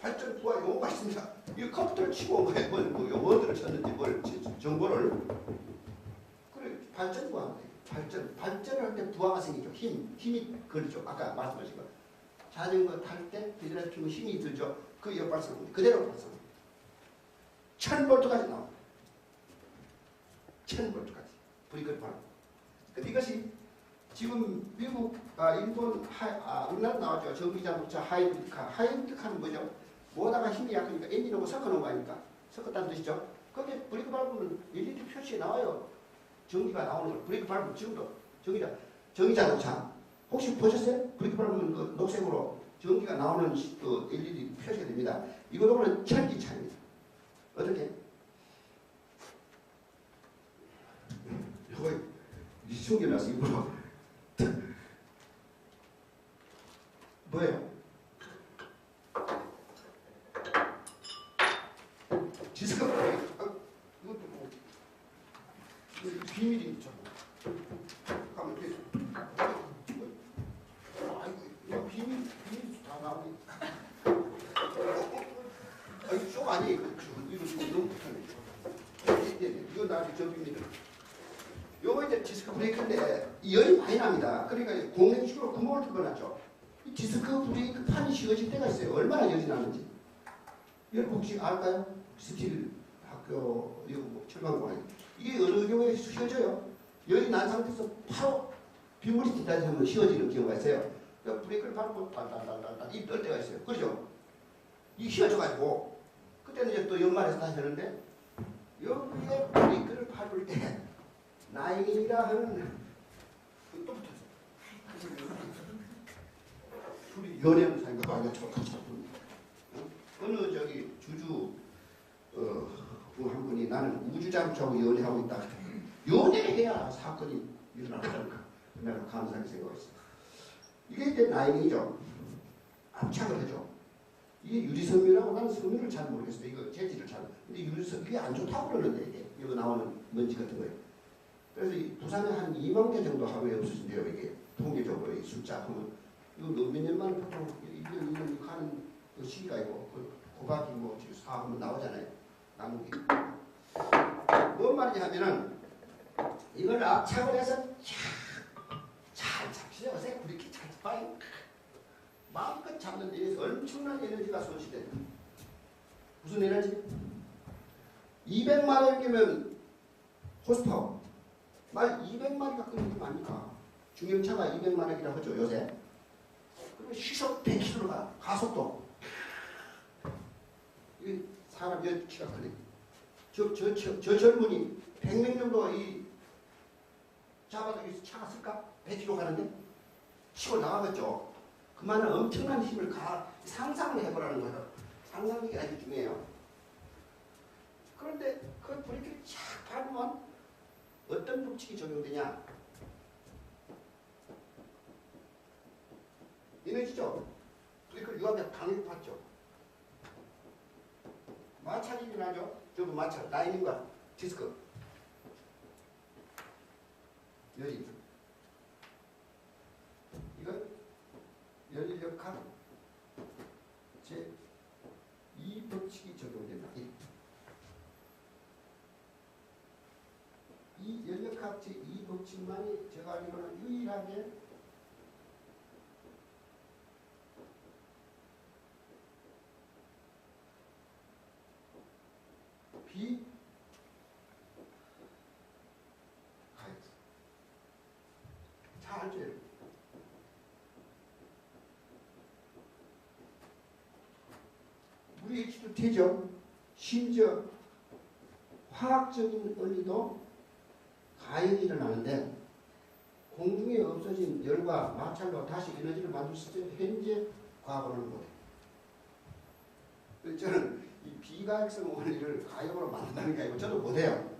발전 부하 용어가 있습니다. 이 컴퓨터를 치고 온 거예요. 뭐 용어들을 쳤는지 뭘 정보를. 그래 발전 부하인데 발전을 할 때 부하가 생기죠. 힘이 그렇죠. 아까 말씀하신 거. 자전거 탈 때 비드라이브 켜면 힘이 들죠. 그 역발상 그대로 발상. 1000볼트까지 나옵니다. 1000볼트까지 브레이크를 밟고. 근데 이것이 지금 미국, 일본, 우리나라 나왔죠. 전기자동차 하이브리드카는 뭐죠? 뭐다가 힘이 약하니까 엔진하고 섞어놓은 거 아닙니까? 섞었다는 뜻이죠. 거기에 브레이크 밟으면 LED 표시에 나와요. 전기가 나오는 걸. 브레이크 밟으면 지금도 전기자동차 혹시 보셨어요? 브레이크 밟으면 그 녹색으로 전기가 나오는 그 LED 표시가 됩니다. 이거는 전기차입니다. 어떻게? 이거 숨겨놨어 일부러. 뭐예요? 디스크 브레이크. 이것도 뭐 비밀이 좀. 가면 돼. 아이고, 이거 비밀 다 나오네. 이거 아니에요. 이거 지금 너무 불편해. 이거 나중에 저 비밀을. 요거 이제 디스크 브레이크인데 열이 많이 납니다. 그러니까 공랭식으로 구멍을 뚫어놨죠. 이 디스크 브레이크 판이 씌워질 때가 있어요. 얼마나 열이 나는지. 여러분 혹시 알까요? 스틸 학교 이거 뭐 철강공학 이게 어느 경우에 씌워져요. 열이 난 상태에서 바로 빗물이 뒷다리 하면 씌워지는 경우가 있어요. 그러니까 브레이크를 밟고 달달달달달 입 떨 때가 있어요. 그렇죠? 이 씌워져가지고 그때는 이제 또 연말에서 다시 하는데 여기에 브레이크를 밟을 때 나인이라 하는 또 붙었어. 둘이 연애하는 사이가 아니야. 어느 저기 주주 한 분이 나는 우주자동차하고 연애하고 있다. 연애를 해야 사건이 일어나니까 내가 감사하게 생각했어. 이게 이제 나인이죠. 압착을 하죠. 이게 유리섬유라고 나는 섬유를 잘 모르겠어요. 이거 재질을 잘. 근데 유리섬유 이게 안 좋다고 그러는데 이게 여기 나오는 먼지 같은 거예요. 그래서 부산에 한 2만 개 정도 하루에 없어진대요. 이게 통계적으로 이 숫자 하면 이거 몇 년 만에 보통 1년 가는 그 시기가 있고 그 고박이 뭐 지금 사업은 나오잖아요. 나무기. 뭔 말이냐 하면은 이걸 압착을 해서 잘 잡히죠. 어제 그렇게 잘 잡아요. 마음껏 잡는 데 엄청난 에너지가 손실돼요. 무슨 에너지? 200마력 이면 호스파워. 말 200마리가 끓는 게 아닙니까? 중형차가 200마력이라고 하죠 요새. 그러면 시속 100km로 가. 가속도. 이 사람 여 키가 크네. 저 젊은이 100명 정도 이 잡아도 이 차가 쓸까? 100km 가는데 치고 나가겠죠. 그만한 엄청난 힘을 상상을 해보라는 거예요. 상상력이 아주 중요해요. 그런데 그 브레이크를 착 밟으면 어떤 법칙이 적용되냐? 에너지죠. 브레이크를 유압에 강력 받죠. 마찰이 일어나죠. 저거 마찰, 라이닝과 디스크. 여기. 이건 연력학 제2 법칙이 적용된다. 이 연력학 제2 법칙만이 제가 알기로는 유일하게 잘 알죠? 우리 일치도 되죠. 심지어 화학적인 원리도 가열이 일어나는데 공중에 없어진 열과 마찰로 다시 에너지를 만들 수 있는 현재 과학으로는 못해요. 저는 이 비가역성 원리를 가역으로 만든다는 게 아니고 저도 못해요.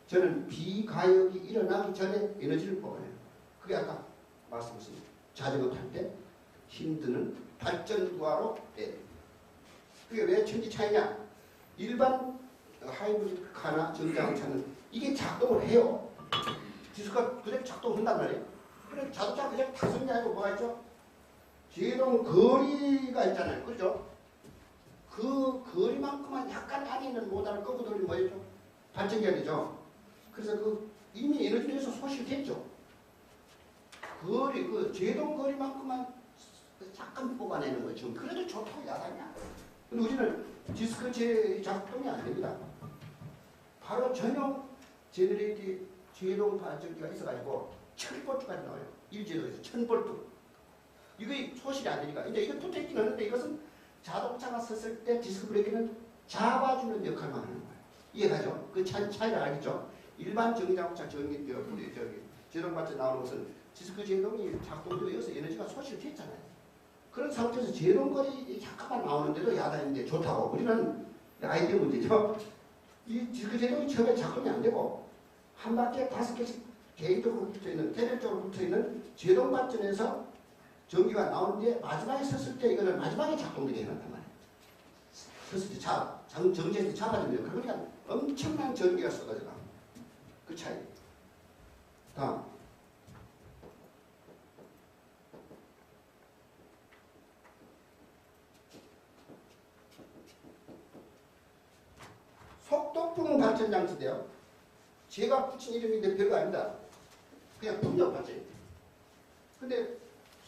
저는 비가역이 일어나기 전에 에너지를 뽑아내요. 그게 아까 말씀하신 자전거 탈 때 힘드는 발전구화로 빼요. 그게 왜 천지 차이냐? 일반 하이브리드 카나 전자차는 이게 작동을 해요. 디스크가 그대로 작동한단 말이에요. 그래 자동차 그냥 타성이 아니고 뭐가 있죠? 제동 거리가 있잖아요. 그렇죠? 그 거리만큼만 약간 안에 있는 모달을 끄고 돌리면 뭐였죠? 발전기가 되죠. 그래서 그 이미 에너지에서 소실됐죠. 거리, 그 제동 거리만큼만 잠깐 뽑아내는 거죠. 그래도 좋다고 야단이야. 근데 우리는 디스크 작동이 안 됩니다. 바로 전용 제너레이티 제동 발전기가 있어가지고 1000볼트까지 나와요. 1제도에서 1000볼트. 이거 소실이 안 되니까. 이제 이거 붙어있긴 하는데 이것은 자동차가 섰을 때 디스크 브레이크는 잡아주는 역할만 하는 거예요. 이해가죠? 그 차이를 알겠죠? 일반 전기자동차 제동 발전 나오는 것은 디스크 제동이 작동되어서 에너지가 소실됐잖아요. 그런 상태에서 제동거리 잠깐만 나오는데도 야단인데 좋다고. 우리는 아이디어 문제죠. 이 디스크 제동이 처음에 작동이 안 되고 한 바퀴에 5개씩 개인적으로 붙어있는, 개별적으로 붙어있는 제동 발전에서 전기가 나오는데 마지막에 섰을 때 이거는 마지막에 작동되게 해놨단 말이에요. 섰을 때 정지해서 잡아주면 그러니까 엄청난 전기가 쏟아져가. 그 차이. 다음. 속도풍 발전 장치인데요. 제가 붙인 이름인데 별거 아닙니다. 그냥 풍력 발전. 근데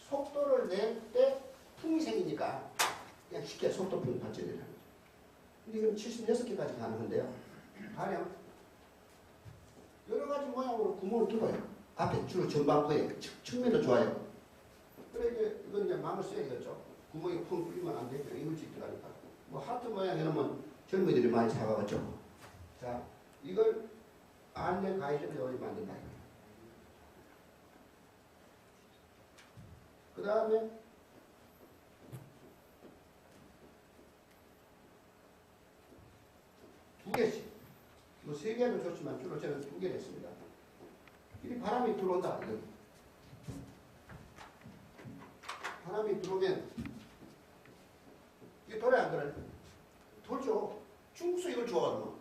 속도를 낼 때 풍이 생기니까 그냥 쉽게 속도풍 발전이라는 거죠. 근데 이건 76개까지 가능한데요. 가령 여러 가지 모양으로 구멍을 뚫어요. 앞에 주로 전방부에 측면도 좋아요. 그래 이건 이제 망을 써야겠죠. 구멍에 풍 뚫리면 안 되죠. 이물질 들어가니까. 뭐 하트 모양 해놓으면 젊은이들이 많이 사가겠죠. 자, 이걸 안내 가이드를 여기 만든다. 그 다음에 두 개씩. 뭐 세 개도 좋지만 주로 저는 두 개를 했습니다. 이 바람이 들어온다. 여기. 바람이 들어오면 이게 돌아야 안 돌아요? 돌죠. 중국서 이걸 좋아하는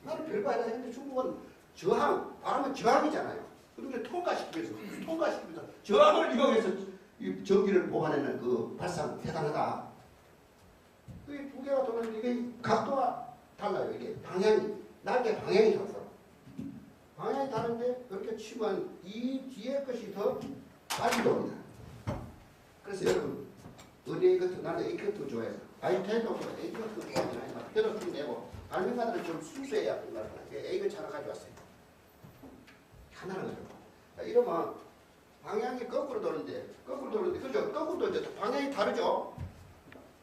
나는 별거 아니라 했는데 중국은 저항, 바람은 저항이잖아요. 그런데 통과시키면서 저항을 이용해서 이 전기를 뽑아내는 그 발상 대단하다. 이 두 개가 도는데 이게 각도가 달라요. 이게 방향이, 날개 방향이 달라요. 방향이 다른데 그렇게 치면 이 뒤에 것이 더 빨리 돕니다. 그래서 여러분, 어디 이것도 나는 이 것도 좋아해서 아이템도 이 것도 좋아하잖아요. 뼈도 좀 내고 발명가들은 좀 순수해야 된다는 거예요. A를 하나 가져왔어요. 하나는 거죠. 이러면 방향이 거꾸로 도는데, 그죠? 거꾸로 돌죠. 방향이 다르죠?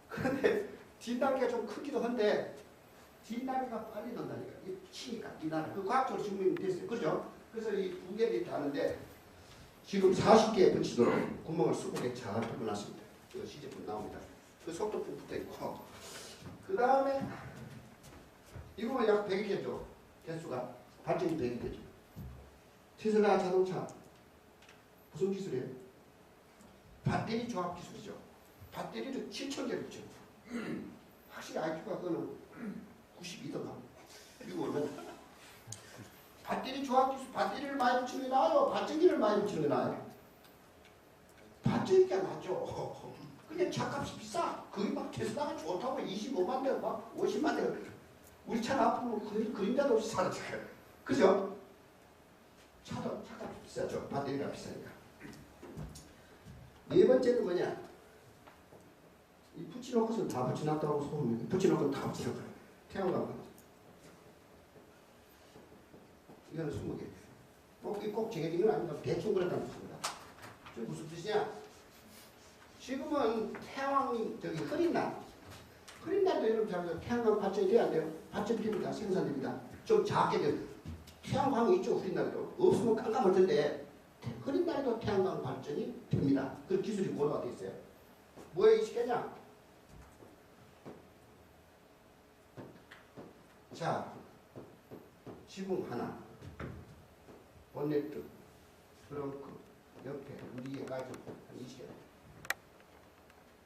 그런데 뒷날개가 좀 크기도 한데, 뒷날개가 빨리 돈다니까. 이게 치니까, 뒷날개. 그 과학적으로 증명이 됐어요. 그죠? 그래서 이 두 개를 다는데, 지금 40개 붙이도록 구멍을 20개 잘 뚫어놨습니다. 그 시제품 나옵니다. 그 속도품 붙어 있고. 그 다음에, 이거 약 100이겠죠? 개수가. 발전이 100이 되죠. 테슬라 자동차. 무슨 기술이에요? 배터리 조합 기술이죠. 배터리를 7,000개를 붙여. 확실히 IQ가 그거는 92던가. 이거 얼마나? 배터리 조합 기술, 배터리를 많이 붙이는 게 나아요? 발전기를 많이 붙이는 게 나아요? 발전기가 낫죠. 근데 차값이 비싸. 거기 막 테슬라가 좋다고 25만 대, 막 50만 대. 우리 차 앞으로 그림자도 없이 사라져요. 그죠? 차값이 비싸죠. 배터리가 비싸니까. 네 번째는 뭐냐? 이 붙여놓고서 다 붙여놨다고 소문이. 붙여놓고 다 붙여놓고. 태양광. 이거는 20개. 꼭 정해진 건 아닙니다. 대충 그렇다는 뜻입니다. 저 무슨 뜻이냐? 지금은 태양이 흐린 날. 흐린 날도 여러분 잘 아세요. 태양광 발전이 돼야 안 돼요? 발전됩니다. 생산됩니다. 좀 작게 돼요. 태양광이 있죠. 흐린 날도. 없으면 깜깜할 텐데 흐린 날에도 태양광 발전이 됩니다. 그 기술이 고도가 되어 있어요. 뭐에 익숙하냐? 자, 지붕 하나, 본네트, 트렁크, 옆에 우리에까지 한 20개.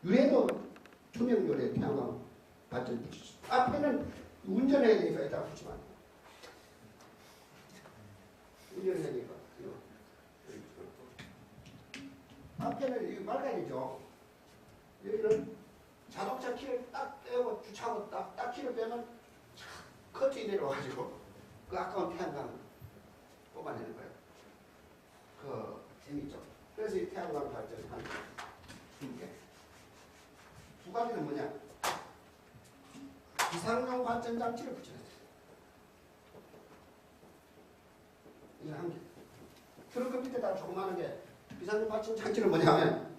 유래도 투명 유래 태양광 발전 붙이죠. 앞에는 운전해야 되니까 일단 붙이면 안 돼요. 운전해야 되니까. 앞에는 이 말간이죠. 여기는 자동차 키를 딱 빼고 주차하고 딱 키를 빼면 커튼이 내려와가지고 그 아까운 태양광 뽑아내는 거예요. 그 재미있죠. 그래서 이 태양광 발전을 하는 게 두 가지는 뭐냐? 비상용 발전 장치를 붙여야 돼요. 이거 한 개. 트렁크 밑에다 조그마한 게 비상용 발전 장치는 뭐냐면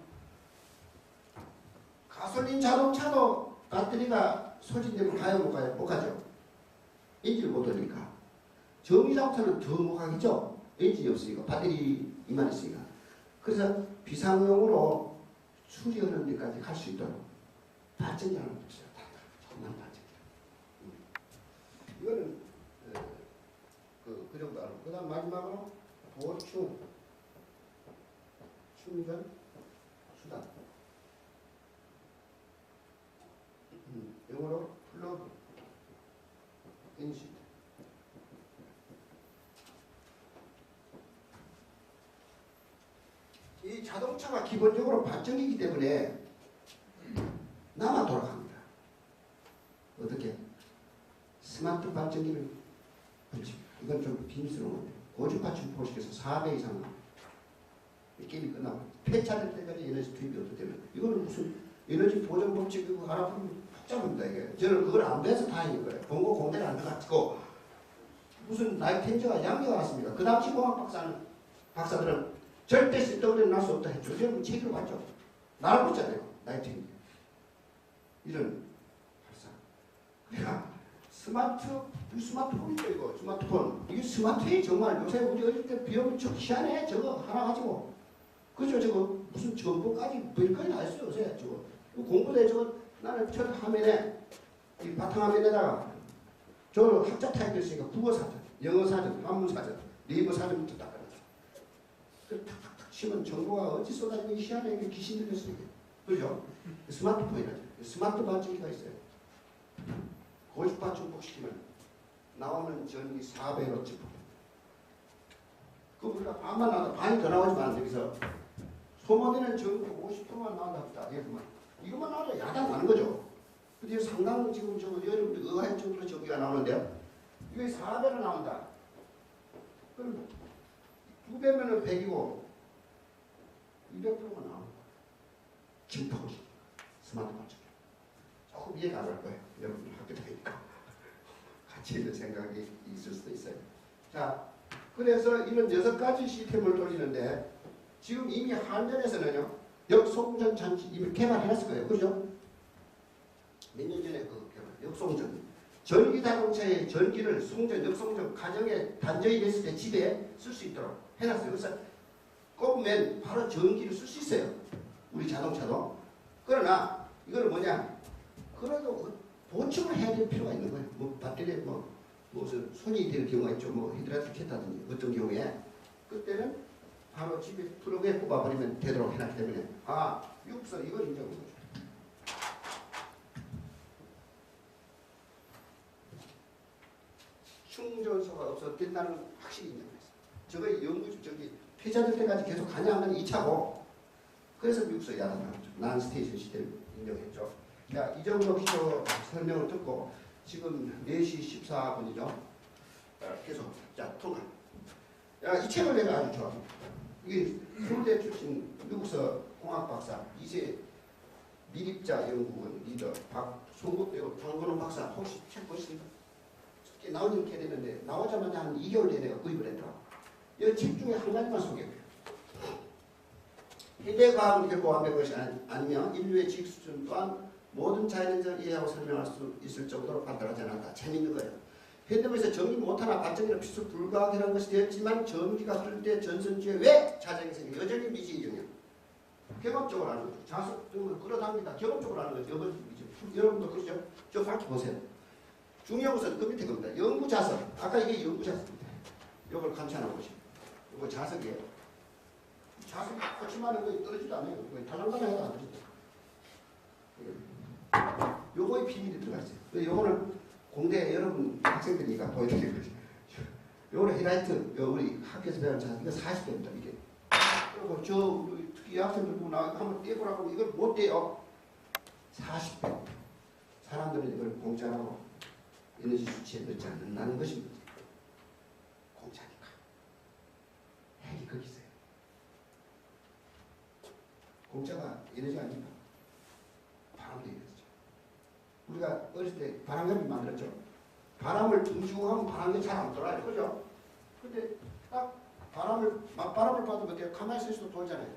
가솔린 자동차도 배터리가 소진되면 가요 못 가요? 못 가죠. 엔진을 못 돌리니까. 전기 자동차는 더 못 가겠죠. 엔진이 없으니까 배터리만 있으니까. 그래서 비상용으로 수리하는 데까지 갈 수 있도록 발전기 하나 붙여요. 조그만 발전기. 이거는 그 정도 알고. 그 다음 마지막으로 보충 충전 수단. 영어로 플러그 인식. 이 자동차가 기본적으로 발전기이기 때문에 남아 돌아갑니다. 어떻게? 스마트 발전기를 붙입니다. 이건 좀 비밀스러운 건데 고주파충 포식에서 4배 이상 이 게임이 끝나고 폐차될 때까지 에너지 투입이 없기 이거는 무슨 에너지 보존 법칙 이거 알아보면 복잡합니다. 이게 저는 그걸 안 배워서 다행인 거예요. 본고 공대를 안 들어가지고 무슨 나이텐저가 양계가 왔습니다. 그 당시 공학 박사들은 절대 쓸데없는 날 수 없다 했죠. 저는 책을 봤죠. 나를 붙잖아요. 나이텐저 이런 발사. 그러니까 스마트폰이죠 이거. 스마트폰. 이게 스마트폰이 정말 요새 우리 어릴 때 비용이 저 희한해. 저거 하나 가지고. 그죠? 저거 무슨 정보까지 별거리 다 있어요 요새. 저거 공부대 저거 나는 첫 화면에 이 바탕화면에다가 저 학자 타입도 있으니까 국어 사전, 영어 사전, 한문 사전, 네이버 사전부터 딱 깔아줘. 그 탁탁탁 치면 정보가 어찌 쏟아지고 희한해. 이게 귀신 들렸어 이게. 그죠? 스마트폰이라죠. 스마트 발전기가 있어요. 고주파 증폭시키면 나오는 전기 4배로 증폭해요. 그 우리가 반만 나와도 반이 더 나오지만 여기서 소모되는 전기 50%만 나온답니다. 이것만 나와도 야단 나는 거죠. 근데 상당 지금 여러분들 의아할 정도로 전기가 나오는데요. 이게 4배로 나온다. 그럼 2배면은 100이고 200%가 나오는 거예요. 증폭이 스마트 발전. 조금 이해가 안 갈 거예요. 여러분 학교 다니까 같이 있는 생각이 있을 수도 있어요. 자, 그래서 이런 6가지 시스템을 돌리는데 지금 이미 한전에서는요, 역송전 전지 이미 개발해놨을 거예요. 그죠? 몇 년 전에 그 개발, 역송전. 전기 자동차의 전기를 송전, 역송전 가정에 단전이 됐을 때 집에 쓸 수 있도록 해놨어요. 그래서 꼽으면 바로 전기를 쓸 수 있어요. 우리 자동차도. 그러나 이거는 뭐냐? 그래도 보충을 해야 될 필요가 있는 거예요. 뭐 배터리에 무슨 손이 될 경우가 있죠. 뭐 히드라트 켰다든지 어떤 경우에 그때는 바로 집에 플러그에 꼽아버리면 되도록 해놨기 때문에 육서 이걸 인정한 거죠. 충전소가 없어도 된다는 건 확실히 인정했어요. 저거 저기 폐자될 때까지 계속 가냐 하면 2차고 그래서 육서 야단을 하죠. 난 스테이션 시스템 인정했죠. 자, 이 정도 기초 설명을 듣고 지금 4시 14분이죠. 계속 자 통화. 이 책을 내가 아주 좋아합니다. 이게 서울대 출신 미국서 공학 박사 2세 미립자 연구원 리더 송국대고 장건원 박사 혹시 책 보십니까? 나오지 않게 되는데 나오자마자 한 2개월 내에 내가 구입을 했더라고. 이 책 중에 한 가지만 소개해요. 현대과학은 결코 완벽한 것이 아니며 인류의 지식 수준 또한 모든 자연에서 이해하고 설명할 수 있을 정도로 발달하지 않았다. 재밌는 거예요. 현대에서 전기 못하나 발전기는 필수 불가하다는 것이 되었지만 전기가 흐를 때 전선주에 왜 자전이 생겨 여전히 미지경이야. 경험적으로 하는 거죠. 자석 등을 끌어당긴다. 경험적으로 하는 거죠. 여러분도 그러죠? 저 밝히 보세요. 중요한 것은 그 밑에 겁니다. 연구자석. 아까 이게 연구자석입니다. 이걸 감시하나 보시죠. 이거 자석이에요. 자석이 거치만한 거 떨어지도 않아요. 달랑달랑 해도 안 떨어져. 요거의 비밀이 들어가 있어요. 요거는 공대 여러분 학생들이니까 보여드릴 거죠. 요거는 히라이트, 우리 학교에서 배운 자석, 이거 40배입니다. 이게. 그리고 우리 특히 여학생들 보고 한번 떼보라고 이걸 못 떼요. 40배. 사람들은 이걸 공짜로 에너지 수치에 넣지 않는다는 것입니다. 공짜니까. 핵이 거기 있어요. 공짜가 에너지가 아닙니다. 바람도 에너지죠. 우리가 어렸을 때 바람개비 만들었죠. 바람을 둥지고 하면 바람이 잘 안 돌아요. 그죠? 근데 딱 맞바람을 받으면 어때요? 가만히 있을 수도 돌잖아요.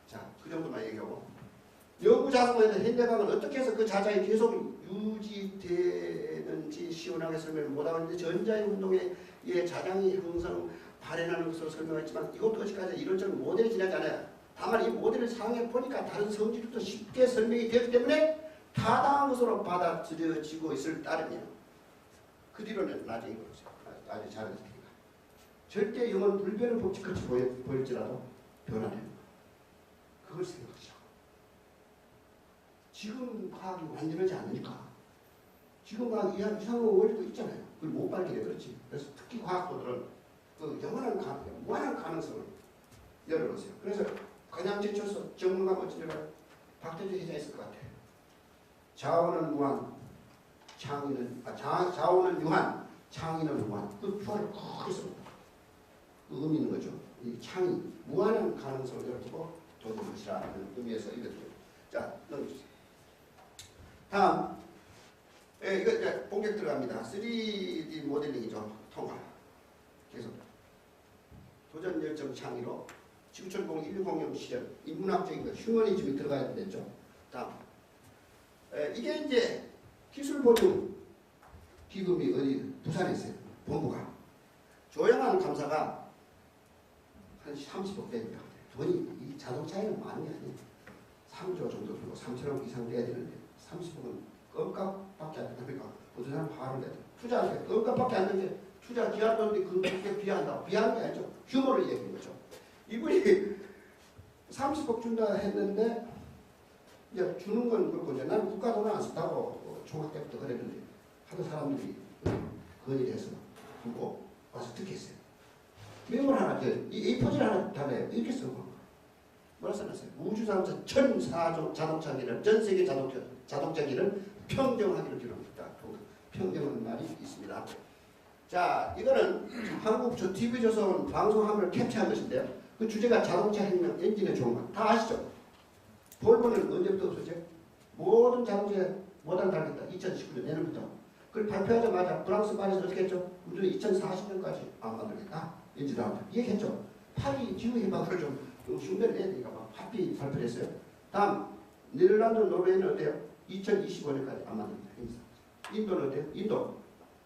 자, 그 정도만 얘기하고. 연구자석에서 현대과학은 어떻게 해서 그 자자이 계속 유지되는지 시원하게 설명을 못하는데 전자의 운동에 자장이 형성 발현하는 것으로 설명했지만 이것도 어디까지 이론적인 모델이 지나지 않아요. 다만 이 모델을 사용해 보니까 다른 성질도 쉽게 설명이 되기 때문에 타당한 것으로 받아들여지고 있을 따름이에요. 그 뒤로는 나중에 보세요. 아주 잘했을 테니까. 절대 영은 불변의 법칙같이 보일지라도 변화되는 거. 그걸 생각하시라고. 지금 과학이 완전하지 않으니까. 지금 과학이 이상한 원리도 있잖아요. 그걸 못 밝히네 그렇지. 그래서 특히 과학도들은 그 영원한 무한한 가능성을 열어놓으세요. 그래서 그냥 제쳐서 전문가 멋지니까 박대주 회장이 있을 것 같아요. 자원은 무한, 자원은 유한, 창의는 무한. 그 표현을 크게 씁니다. 그 의미 있는 거죠. 이 창의, 무한한 가능성을 열어두고 도전 것이라는 의미에서 이것도. 자, 넘겨주세요. 다음, 이거 이제 본격 들어갑니다. 3D 모델링이죠. 통화. 계속. 도전 열정 창의로 지구촌공 1600 시절 인문학적인 것, 휴머니즘이 들어가야 되겠죠. 다음. 이게 이제 기술보증 기금이 어디 부산에 있어요. 본부가. 조영환 감사가 한 30억 됩니다. 돈이 이 자동차에는 많은 게 아니에요. 3조 정도 들고 3천억 이상 돼야 되는데 30억은 껌값밖에 안 된다니까 어떤 사람 화를 내죠. 투자할 때 껌값밖에 안 되는데 투자 기한도인데 그렇게 비한다고. 비하는 게 아니죠. 휴머를 얘기하는 거죠. 이분이 30억 준다 했는데 이제 주는 건 그렇고 이제 나는 국가 돈을 안 쓴다고 총학 때부터 그랬는데 하도 사람들이 건의를 해서 두고 와서 듣게 했어요. 메모를 하나, 이 A4지를 하나 달아요. 이렇게 쓰고 뭐라 써놨어요? 우주자동차 전 자동차기를 전 세계 자동차기를 평정하기로 기록했다. 평정하는 말이 있습니다. 자, 이거는 한국 TV조선 방송함을 캡처한 것인데요. 그 주제가 자동차 혁명, 엔진의 종말. 다 아시죠? 볼보는 언제부터 없었죠? 모든 자동차에 모단 달겠다. 2019년 내년부터. 그걸 발표하자마자 프랑스 파리에서 어떻게 했죠? 우리는 2040년까지 안 만들겠다. 엔진 나온다. 이 얘기했죠. 파리 기후협약을 좀 흉내를 내야 되니까 막 하필 발표를 했어요. 다음 네덜란드, 노르웨이는 어때요? 2025년까지 안 만듭니다. 행사. 인도는 어때요?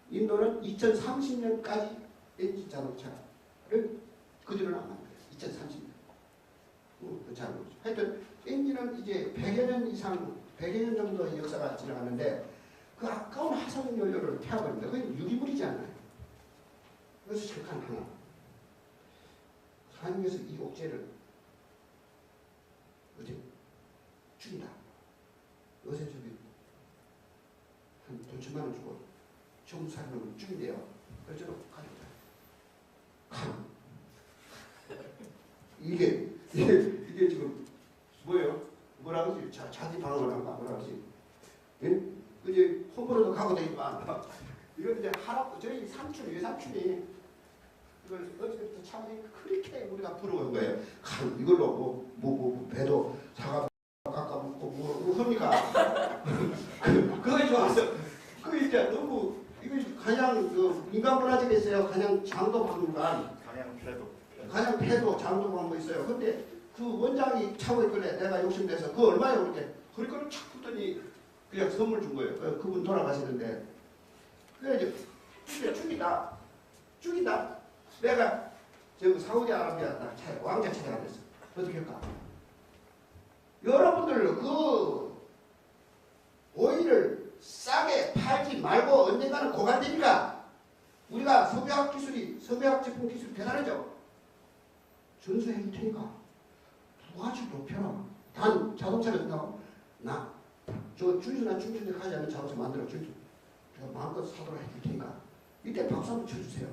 인도는 2030년까지 엔진 자동차를 그대로는 안 만들어요. 2030년. 잘 모르죠. 하여튼 엔진은 이제 100여 년 이상, 100여 년 정도의 역사가 지나갔는데 그 아까운 화석 연료를 태워버립니다. 그건 유기물이지 않나요? 그래서 잠깐 하나. 한국에서 이 옥제를 어디 죽인다. 요새 저기 한 돈 1,000만 원 주고 정사람을 죽인대요. 그래서 가져오자. 이게 지금 뭐예요? 뭐라 그러지? 자기 방어를 한가 뭐라 그러지? 예? 이제 홍보로도 가고 되지만 이거 이제 저희 삼촌 외삼촌이 이걸 어제부터 참 그렇게 우리가 부러운 거예요. 이걸로 뭐 배도 사과 깎아 먹고 뭐 합니까? 그게 좋았어. 그 이제 너무 이거 그냥 그 인간문화재겠어요. 그냥 장도박물관. 가장 폐도 장도박물 있어요. 근데 그 원장이 차고 있길래 내가 욕심내서 그 얼마에 오는데 그걸 착 붙더니 그냥 선물 준 거예요. 그분 돌아가시는데 그래 이제 죽이다. 내가 저 사우디아라비아 왕자 찾아가겠어. 어떻게 할까? 여러분들 그 오일을 싸게 팔지 말고 언젠가는 고갈되니까 우리가 석유화학 제품 기술이 대단하죠. 전수해 줄 테니까 두 가지 높여라. 단 자동차를 쓴다고 저 주유소나 충전대 가지 않는 자동차 만들어 줄게. 제가 마음껏 사도록 해줄 테니까 이때 박수 한번 쳐주세요.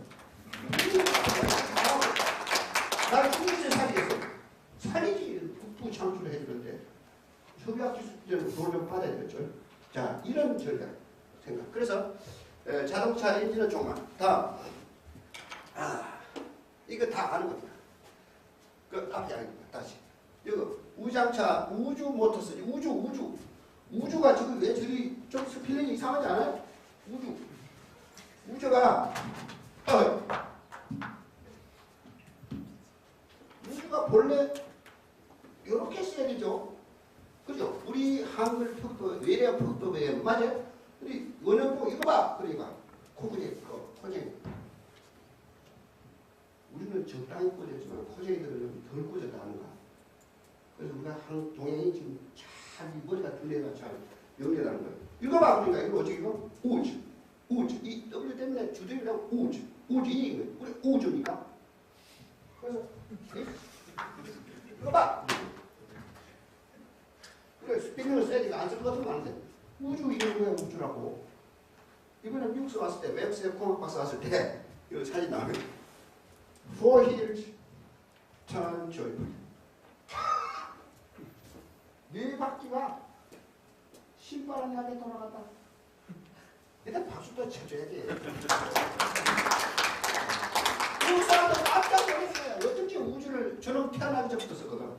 나 충전대 살리겠어. 살리지. 북부 창출을 해주는데 석유화학 기술자는 돈을 좀 받아야 되겠죠. 자, 이런 저희가 생각. 그래서 자동차 엔진은 조금만. 다음. 이거 다 아는 겁니다. 그 앞에 아닙니다. 다시. 이거 우장차, 우주 모터스, 우주가 지금 왜 저기 좀 스펠링이 이상하지 않아요? 우주가 본래 이렇게 써야 되죠. 그죠? 우리 한글 표도 외래어 표도에 맞아요? 우리 원어부 이거 봐. 그러니까 코구리 코쟁이. 우리는 적당히 꽂았지만 코쟁이들은 덜 꽂았다는 거야. 그래서 우리가 동양이 지금 참 머리가 둘레가 잘 연결하는 거예요. 이거 봐. 그러니까 이거 어떻게 이거? 우주. 이 W 때문에 주둥이랑 우주 이 우리 우주니까. 그래서 이거 봐. 그래 스펠링을 써야지 안 쓸 것 같으면 안 돼. 우주 이름이 왜 우주라고? 이번에 미국서 왔을 때 웹스에 공학박사 왔을 때 이거 사진 나오면 Four hills turn joyful. 네 바퀴가 신바람 나게 돌아갔다. 일단 박수도 쳐줘야지. 그 사람들 깜짝 놀랐어요. 어쩐지 우주를 저는 태어나기 전부터 썼거든.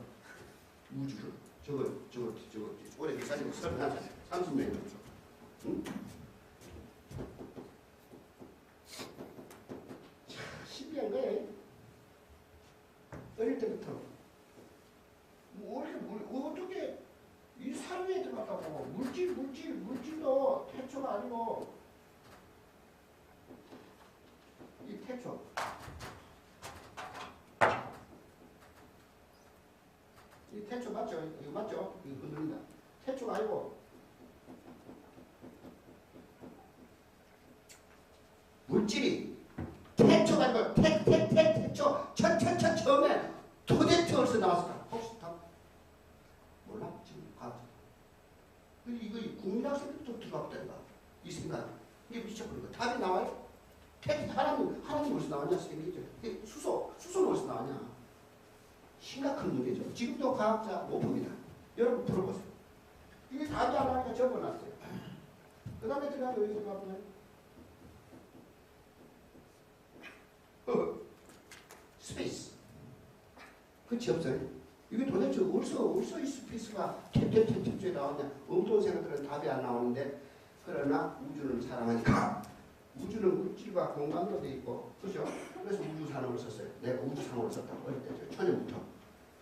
우주를. 저거 올해 사진 30년 정도. 응? 참 신기한 거예요. 어릴 때부터 어떻게 이 사료에 들어갔다고 물질도 태초가 아니고 이 태초. 이 태초 맞죠? 이거 맞죠? 이거 흔들린다. 태초가 아니고 물질이 태초가 아니고 태초 처음에 토대트 어디서 나왔을까? 혹시 다 몰라? 지금 과학. 이거 국민학생부터 들어갔다니까. 이 생각. 이게 미쳐버린 거. 답이 나와요? 하나님 어디서 나왔냐? 수소는 어디서 나왔냐? 심각한 문제죠. 지금도 과학자 못 봅니다. 여러분 들어보세요. 이게 답이 안 나니까 적어놨어요. 그 다음에 들어가면 여기 들어가보면 스페이스. 그치 없어요? 이게 도대체 어디서 이 스페이스가 캡처에 나왔냐? 엉뚱한 생각들은 답이 안 나오는데 그러나 우주는 사랑하니까 우주는 물질과 공간으로 되어 있고 그죠? 그래서 우주산업을 썼어요. 내가 우주산업을 썼다고 어릴 때 초년부터.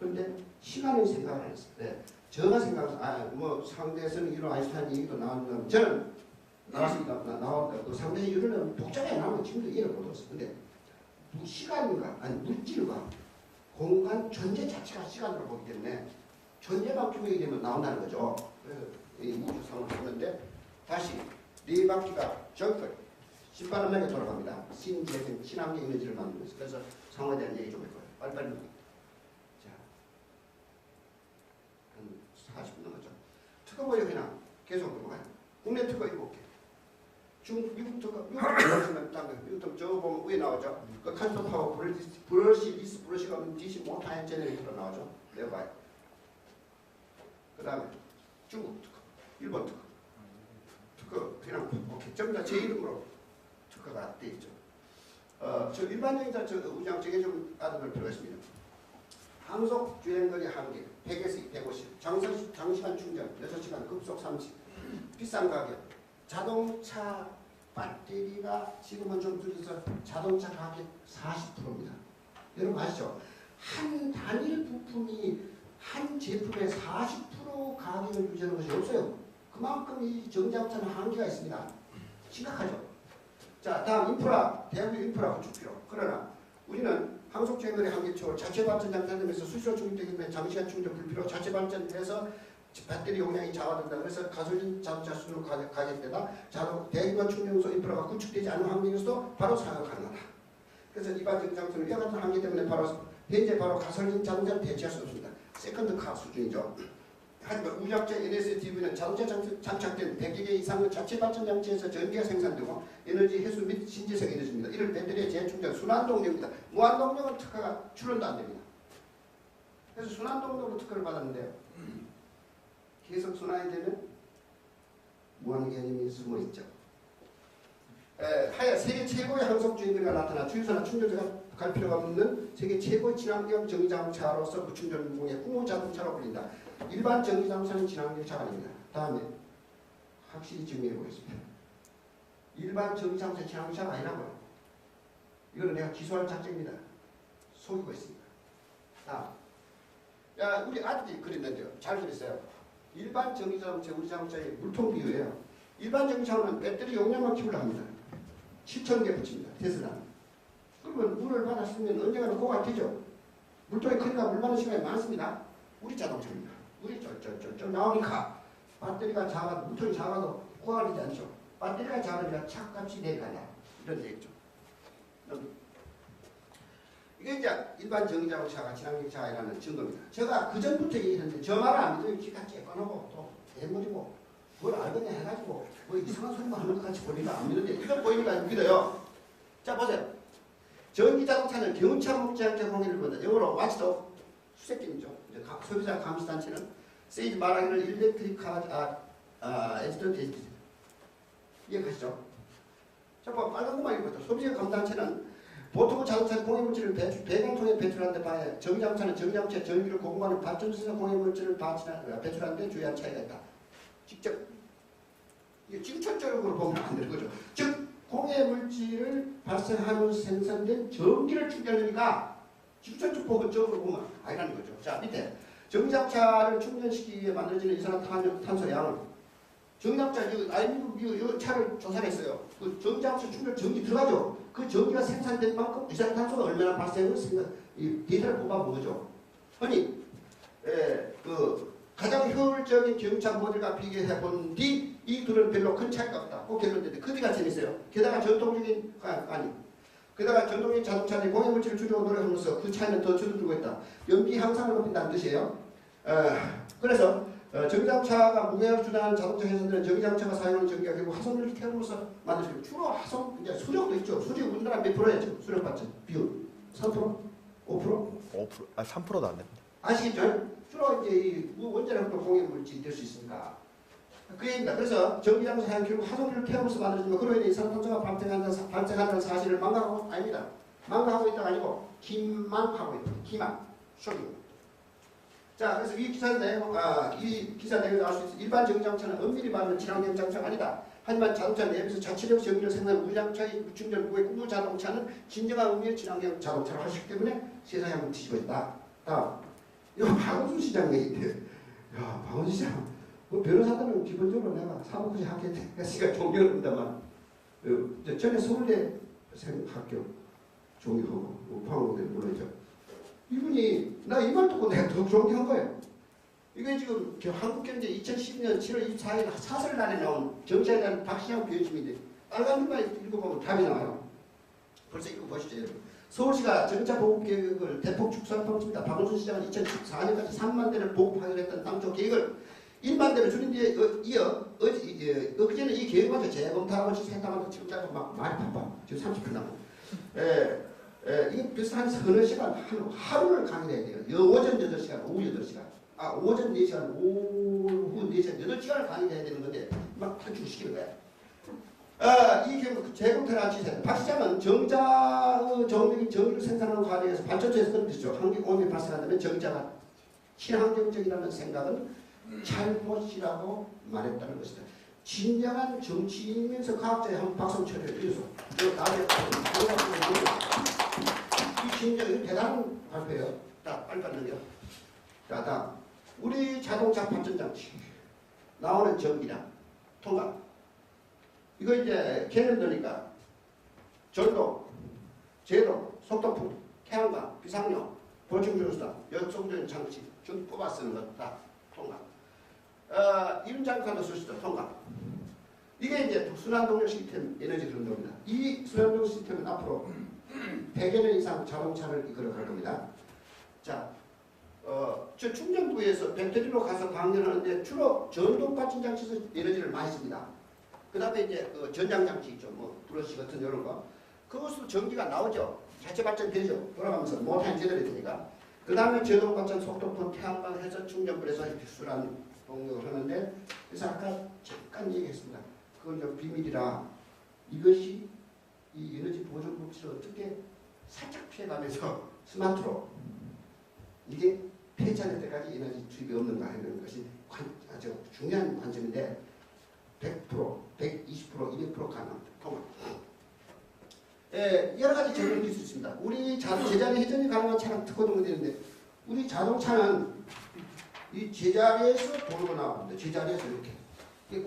그런데 시간은 생각을 안 했어요. 네. 제가 생각해서 뭐 상대성 이론 아인슈타인 얘기도 나왔는데 저는 나왔습니다. 나왔다. 그 상대 이론은 복잡하게 나오면 지금도 이해를 못했어요. 근데 시간과 아니 물질과 공간 존재 자체가 시간으로 보기 때문에 존재만 표현이 되면 나온다는 거죠. 그래서 이 우주상을 보는데 다시 네 바퀴가 저걸 신바람에게 돌아갑니다. 신재생 친환경 에너지를 만들면서 그래서 상호에 대한 얘기 좀 할 거예요. 빨리빨리. 자, 한 40분 넘었죠. 특허 보여 그냥 계속 넘어가요. 국내 특허 7개. 미국 특허, 미국 특허 저 보면 위에 나오죠. 그 칼토 파워 브러시가 DC 모타인 제네레이터로 나오죠. 내봐요. 그 다음에 중국 특허, 일본 특허 그냥 오케이. 전부 다 제 이름으로 특허가 돼 있죠. 저 일반적인 저 우주항 정해 좀 알아볼 필요가 있습니다. 항속 주행거리 한계 100에서 150, 장시간 충전 6시간 급속 30, 비싼 가격. 자동차 배터리가 지금은 좀 줄여서 자동차 가격 40%입니다. 여러분 아시죠? 한 단일 부품이 한 제품의 40% 가격을 유지하는 것이 없어요. 그만큼 이 전기자동차는 한계가 있습니다. 심각하죠. 자, 다음 인프라, 대한민국 인프라 구축 필요. 그러나 우리는 항속 주행거리 한계초 자체 발전 장착되면서 수시로 충전되기 때문에 장시간 충전 불필요 자체 발전해서 배터리 용량이 작아진다. 그래서 가솔린 자동차 수준으로 가격대다. 대기관 충전소 인프라가 구축되지 않은 환경에서도 바로 사용 가능하다. 그래서 일반 정장소는 이와 같은 한계 때문에 현재 가솔린 자동차를 대체할 수 없습니다. 세컨드카 수준이죠. 하지만 우주학자 NSTV는 자동차 장착된 100개 이상의 자체 발전 장치에서 전기가 생산되고 에너지 회수 및 신재생 에너지입니다. 이를 배터리의 재충전, 순환동력입니다. 무한동력은 특허가 출원도 안 됩니다. 그래서 순환동력으로 특허를 받았는데요. 계속 순환이 되면 무한 개념이 숨어 있죠. 하여 세계 최고의 항속 주행거리가 나타나 주유소나 충전소가 갈 필요가 없는 세계 최고의 친환경 전기자동차로서 무충전 공의 후무자동차로 불린다. 일반 전기자동차는 친환경차가 아닙니다. 다음에 확실히 증명해 보겠습니다. 일반 전기자동차 친환경차가 아니라고요. 이거는 내가 기소할 작정입니다. 속이고 있습니다. 야, 우리 아들이 그렸는데요. 잘 그렸어요. 일반 전기자동차, 우리 자동차의 물통 비유예요. 일반 전기차는 배터리 용량만 키우려 합니다. 7,000개 붙입니다. 테슬라는. 그러면 물을 받아 쓰면 언젠가는 고가 되죠. 물통이 크니까 물 받는 시간이 많습니다. 우리 자동차입니다. 우리 저 나오니까 배터리가 작아도 물통이 작아도 고가 되지 않죠. 배터리가 작으니까 차값이 내려간다. 이런 얘기죠. 이게 이제 일반 전기자동차가 친환경차라는 증거입니다. 제가 그 전부터 얘기했는데 저 말을 안 믿어요. 기가 쬐꺼놓고 또 대머리고 뭘 알겠냐 해가지고 뭐 이상한 소리만 하는 것 같이 보니까 안 믿는데 이거 보이니까 안 믿어요. 자 보세요. 전기자동차는 경차 먹지 않게 공유를 본다. 영어로 watchdog 수색팀이죠. 소비자 감시단체는 세이지 말하기를 일렉트리카 에스턴 이해가시죠? 자, 뭐 빨간 것만 읽어도 소비자 감단체는 보통 자동차는 공해물질을 배관통에 배출하는데 반해 전기자동차는 전기자동차에 전기를 공급하는 발전소에서 공해물질을 배출하는데 주의한 차이가 있다. 직접 이게 지구촌적으로 보면 안 되는 거죠. 즉 공해물질을 발생하면서 생산된 전기를 충전하니까 지구촌적 보건적으로 보면 아니라는 거죠. 자 밑에 전기자동차를 충전시키기 위해 만들어지는 이산화탄소 양을 전기자동차 이 차를 조사를 했어요. 그 전기자동차 충전 전기 들어가죠. 그 전기가 생산된 만큼 이산화탄소가 얼마나 발생을 이 데이터를 뽑아본 거죠. 아니 그 가장 효율적인 경차 모델과 비교해 본 뒤 이 둘은 별로 큰 차이가 없다. 그 결론인데 그 뒤가 재밌어요. 게다가 전통적인 게다가 전통적인 자동차의 공해물질을 줄이고 노력하면서 그 차이는 더 줄어들고 있다. 연비 향상을 높인다는 뜻이에요. 그래서 전기자동차가 무게를 주장하는 자동차 회사들은 전기자동차가 사용하는 전기가 결국 화석연료를 태움으로써 만들어집니다. 주로 화석, 이제 수력도 있죠. 수력 우리나라 몇 프로였죠? 수력 발전 비율 3%? 5%? 3%도 안 됩니다. 아시겠죠? 주로 이제 이 원자력도 공해물질이 될 수 있으니까. 그 얘기입니다. 그래서 전기자동차 사용 결국 화석연료를 태움으로써 만들어지면 그로 인해 이산화탄소가 발생한다는 사실을 망각하고 아닙니다. 망각하고 있다가 아니고 기만하고 있다. 기만. 쇼킹. 자, 그래서 이 기사 내용, 이 기사 내용을 알 수 있어. 일반 전기자동차는 엄밀히 말하면 친환경 자동차가 아니다. 하지만 자동차 내부에서 자체적 전기를 생산하는 우주자동차의 충전 구의 우주자동차는 진정한 의미의 친환경 자동차를 하시기 때문에 세상이 한번 뒤집어진다. 다음, 이거 박원순 시장 얘기인데, 야, 박원순 시장, 뭐 변호사들은 기본적으로 내가 사법고시 학교 시간 존경합니다만, 전에 서울대 학교 존경하고, 방어대 물론이죠. 이분이, 나 이 말 듣고 내가 더 존경한 거예요. 이게 지금 한국경제 2012년 7월 24일 사설날에 나온 경찰에 대한 박시영 변심인데, 빨간 줄만 읽어보면 답이 나와요. 벌써 읽어보시죠, 여러분. 서울시가 전자 보급 계획을 대폭 축소할 방침이다. 박원순 시장은 2014년까지 3만 대를 보급하기로 했던 당초 계획을 1만 대를 줄인 뒤에 이어 엊그제는 이 계획마저 재검토하고 생각하면서 지금 막 많이 바빠. 지금 30분 남고. 이게 벌써 한 서너 시간, 하루를 강의해야 돼요. 오전 8시간, 오후 8시간. 오전 4시간, 오후 4시간, 8시간을 강의해야 되는 건데 막 단축 시키는 거야. 이 경우 재검토를 하시세요. 박 시장은 정적인 전기를 생산하는 과정에서 발전소에서 끊기죠. 환경오염이 발생한다면 전기자가 친환경적이라는 생각은 잘못이라고 말했다는 것이다. 진정한 정치인이면서 과학자의 한 박수 쳐주세요. 이 진정이 대단한 발표예요. 자, 빨리 넘겨. 자, 우리 자동차 발전 장치 나오는 전기량 통과. 이거 이제 개념되니까 전도, 제도, 속도풍, 태양광, 비상용, 보충주유수단, 역송전 장치 중 뽑아 쓰는 것 다 통과. 이륜장판도 수시도 통과. 이게 이제 순환동력 시스템 에너지 흐름입니다. 이 순환동력 시스템은 앞으로 100여 년 이상 자동차를 이끌어갈 겁니다. 자, 저 충전구에서 배터리로 가서 방전하는데 주로 전동 발전 장치에서 에너지를 많이 씁니다. 그 다음에 이제 전장장치 있죠. 뭐 브러쉬 같은 이런 거. 그것으로 전기가 나오죠. 자체 발전되죠. 돌아가면서 모터에 제대로 되니까. 그 다음에 제동 발전, 속도폰, 태양광, 해서 충전불에서 순환 동력을 하는데, 그래서 아까 잠깐 얘기했습니다. 그건 좀 비밀이라 이것이 이 에너지 보존 법칙을 어떻게 살짝 피해가면서 스마트로 이게 폐차될 때까지 에너지 투입이 없는가 하는 것이 아주 중요한 관점인데 100%, 120%, 200% 가능합니다. 통합. 여러 가지 적용 기술이 있습니다. 우리 제자리 회전이 가능한 차량 특허 등록되는데 우리 자동차는 이 제자리에서 돌고 나오는데 제자리에서 이렇게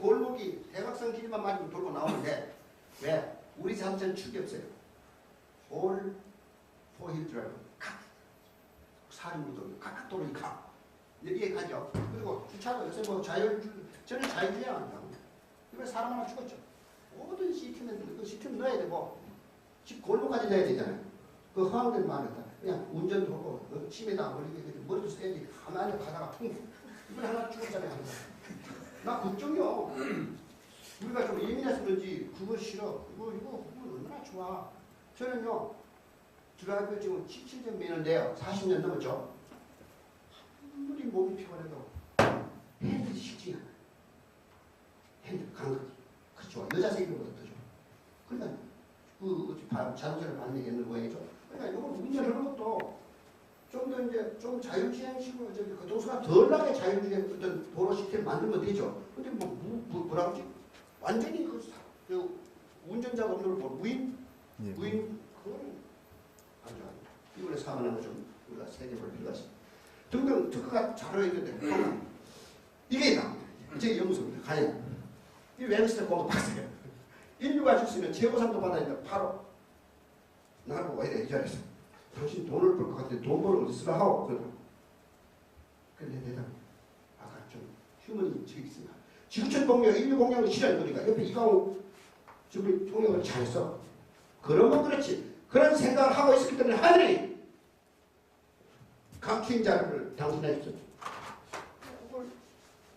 골목이 대각선 길만 맞으면 돌고 나오는데 왜? 우리 자동차는 축이 없어요. 홀, 포힐 드라이브, 칵, 사륜구동, 칵칵 돌으니까 여기에 가죠. 그리고 주차도 요새 뭐 저는 자율주행 한다고. 이번에 사람 하나 죽었죠. 모든 시스템은 그 시스템 넣어야 되고 집 골목까지 넣어야 되잖아요. 그 허황된 말을 다 그냥 운전도 하고 침에다 머리도 써야지 가만히 가다가 퉁 이번에 하나 죽었잖아요. 나 걱정이요. 우리가 좀 예민해서 그런지 그거 싫어. 이거 얼마나 좋아. 저는요 드라이브 지금 17년 미는데요. 40년 넘었죠. 아무리 몸이 피곤해도 핸들 식지야. 핸들 감각이 그렇죠. 여자 세기보다 더 좋아. 그러니까 자동차를 반대하는 모양이죠. 그러니까 이걸 운전하는 것도 좀 더 이제 좀 자율주행식으로 그 도수가 덜 나게 자율주행 어떤 도로 시스템을 만들면 되죠. 근데 뭐라 그러지? 완전히 그 운전자가 없는 걸 무인 그거는 안 좋아요. 이번에 사망하는 좀 우리가 세계볼 필요가 있습니다. 등등 특허가 자료에 있는데 이게 나옵니다. 제 연구소입니다. 가령 이 웨스트 공부 박사예요. 인류가 줄 수 있는 최고상도 받아야 되는데 바로 나보고 이래 이 자리에서 당신 돈을 벌 것 같은데 돈 벌어 어디 쓰라 하고 근데 대답 아까 좀 휴머니 저기 있습니다. 지구촌 공룡 인류 공룡을 실현 거니까 옆에 이강우 지금 통역을 잘했어. 그러면 그렇지. 그런 생각을 하고 있었기 때문에 하늘이 감추인 자료를 당신에게 줬죠. 그걸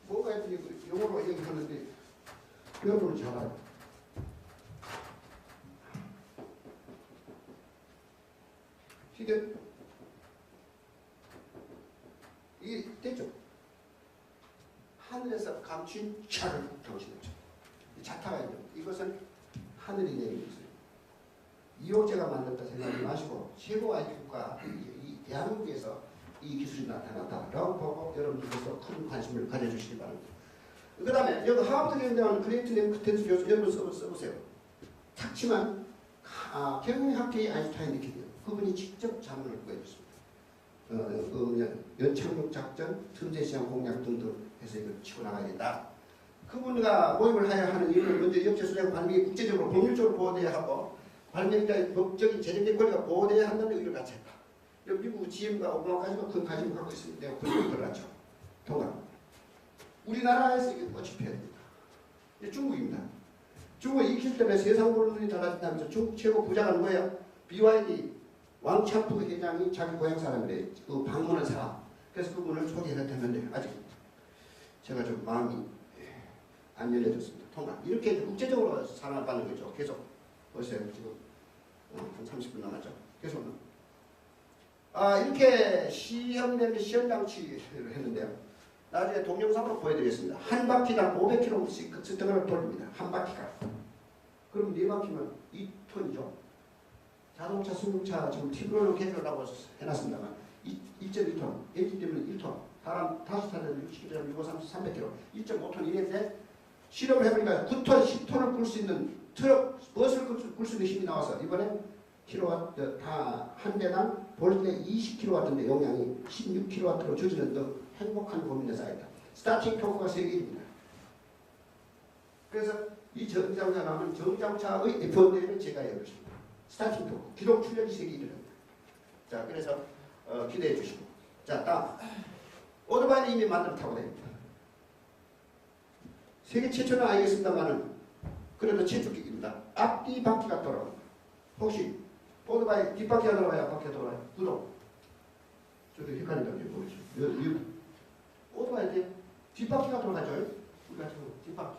뭐가 했더니 영어로 얘기하는데 여러분은 잡아요. 이게 됐죠. 하늘에서 감춘 차를 당신했죠. 자타가 있죠. 이것은 하늘이 내린 것을 이호재가 만들었다 생각하지 마시고 최고 IQ가 이 대한민국에서 이 기술이 나타났다라고 보고 여러분들께서 큰 관심을 가져주시기 바랍니다. 그 다음에 여기 하버드 경영대학원 그레이트 네크텐스 교수 여러분 써보세요. 작지만 경영학계의 아인슈타인 느낌이에요. 그분이 직접 자문을 구해줬습니다. 연착륙 작전, 틈새 시장 공략 등등 해서 이걸 치고 나가야 된다. 그분과 모임을 하여 하는 이유는 먼저 역제수장 발명이 국제적으로 법률적으로 보호되어야 하고 발명자의 법적인 재정적 권리가 보호되어야 한다는 의의를 같이 했다. 미국 GM과 오바마까지도 큰 관심을 갖고 있습니다. 내가 권력이 들어갔죠. 통합. 우리나라에서 이게 꽃이 피어야 됩니다. 이제 중국입니다. 중국은 익힐 때문에 세상 보는 눈이 달라진다면서 중국 최고 부자가 뭐예요? BYD 왕창프 회장이 자기 고향 사람이래. 그 방문한 사람. 그래서 그분을 소개해야 되는데 아직 제가 좀 마음이 안 열려졌습니다. 통합. 이렇게 국제적으로 사랑을 받는 거죠. 계속 보세요. 지금 한 30분 남았죠. 계속. 이렇게 시험되면 시험장치를 했는데요. 나중에 동영상으로 보여드리겠습니다. 한 바퀴당 500km씩 스등을 돌립니다. 한 바퀴가. 그럼 4바퀴면 2톤이죠. 자동차, 승용차 지금 팁으로 개조라고 해놨습니다만 2.2톤, 엔진 때문에 1톤, 사람 5타는 60km, 6, 30, 300km, 1.5톤 이랬는데 실험을 해보니까 9톤, 10톤을 꿀 수 있는 트럭, 버스를 꿀 수 있는 힘이 나와서 이번에 킬로와트 다 한 대당 볼때 20kW인데 용량이 16kW로 줄이는 등 행복한 고민에 쌓였다. 스타팅 토크가 세계입니다. 그래서 이 정장차 나오면 정장차의 F1대회를 제가 열었습니다. 스타팅 토크, 기록 출력이 세계 1위입니다. 자, 그래서 기대해 주시고. 자, 다음. 오토바이는 이미 만들어 타고 다닙니다. 세계 최초는 알겠습니다만은 그래도 최초기입니다. 앞뒤 바퀴가 돌아갑니다. 혹시 오토바이 뒷바퀴가 돌아가요? 앞바퀴가 돌아가요? 구동. 저도 헷갈린다고 보이죠. 오토바이 뒷바퀴가 돌아가죠. 우리가 지금 뒷바퀴.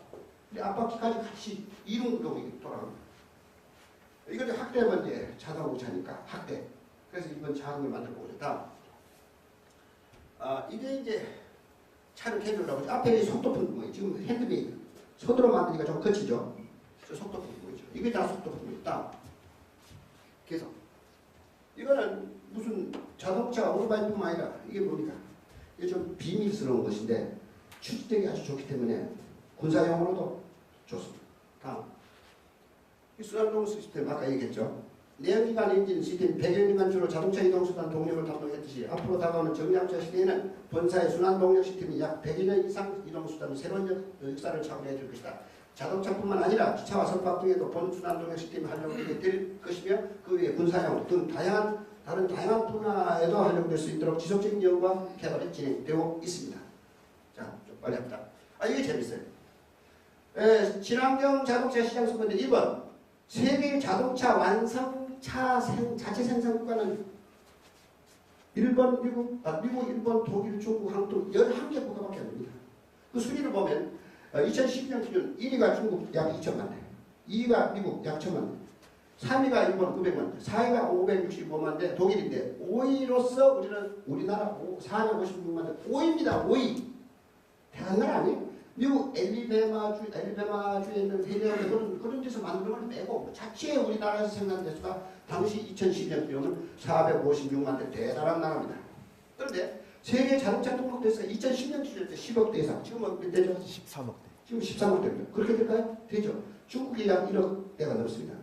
근데 앞바퀴까지 같이 이동 구동이 돌아갑니다. 이것도 학대하면 이제 자동차니까 학대. 그래서 이번 자동을 만들어 보죠. 다음. 이게 이제 차를 개조라고 하죠. 앞에 속도품 구멍이 지금 핸드메이드. 손으로 만드니까 좀 거치죠. 저 속도품 구멍이죠. 이게 다 속도품입니다. 계속. 이거는 무슨 자동차 오토바이뿐만 아니라 이게 뭡니까? 이게 좀 비밀스러운 것인데 추진력이 아주 좋기 때문에 군사용으로도 좋습니다. 다음. 이 순환동 시스템 아까 얘기했죠. 내연기관 엔진 시스템 배경기관 주로 자동차 이동수단 동력을 담당했듯이 앞으로 다가오는 정량차 시대에는 본사의 순환동력 시스템이 약 100여 년 이상 이동수단은 새로운 역사를 창조해 줄 것이다. 자동차뿐만 아니라 기차와 선박 등에도 본 순환동력 시스템이 활용되게 될 것이며 그 외에 군사용 등 다른 다양한 분야에도 활용될 수 있도록 지속적인 연구와 개발이 진행되고 있습니다. 자, 좀 빨리 합니다. 이게 재밌어요. 친환경 자동차 시장 선거인데 1번 세계 자동차 완성차 자체 생산 국가는 일본, 미국, 일본, 독일, 중국, 한국 11개 국가밖에 안 됩니다. 그 순위를 보면 2012년 기준 1위가 중국 약 2천만 대, 2위가 미국 약 1천만 대, 3위가 일본 900만 대, 4위가 565만 대 독일인데 5위로서 우리나라 456만 대 5위입니다. 5위. 대단한 나라 아니에요? 미국 엘리베마주에 있는 회사는 그런 데서 만든 걸 빼고 자체 우리나라에서 생산된 대수가 당시 2012년 기준은 456만 대 대단한 나라입니다. 그런데 세계 자동차 등록 대수가 2010년 기준 때 10억 대 이상, 지금은 몇 대죠? 13억 대. 지금 13억 대입니다. 그렇게 될까요? 되죠. 중국이 약 1억 대가 넘습니다.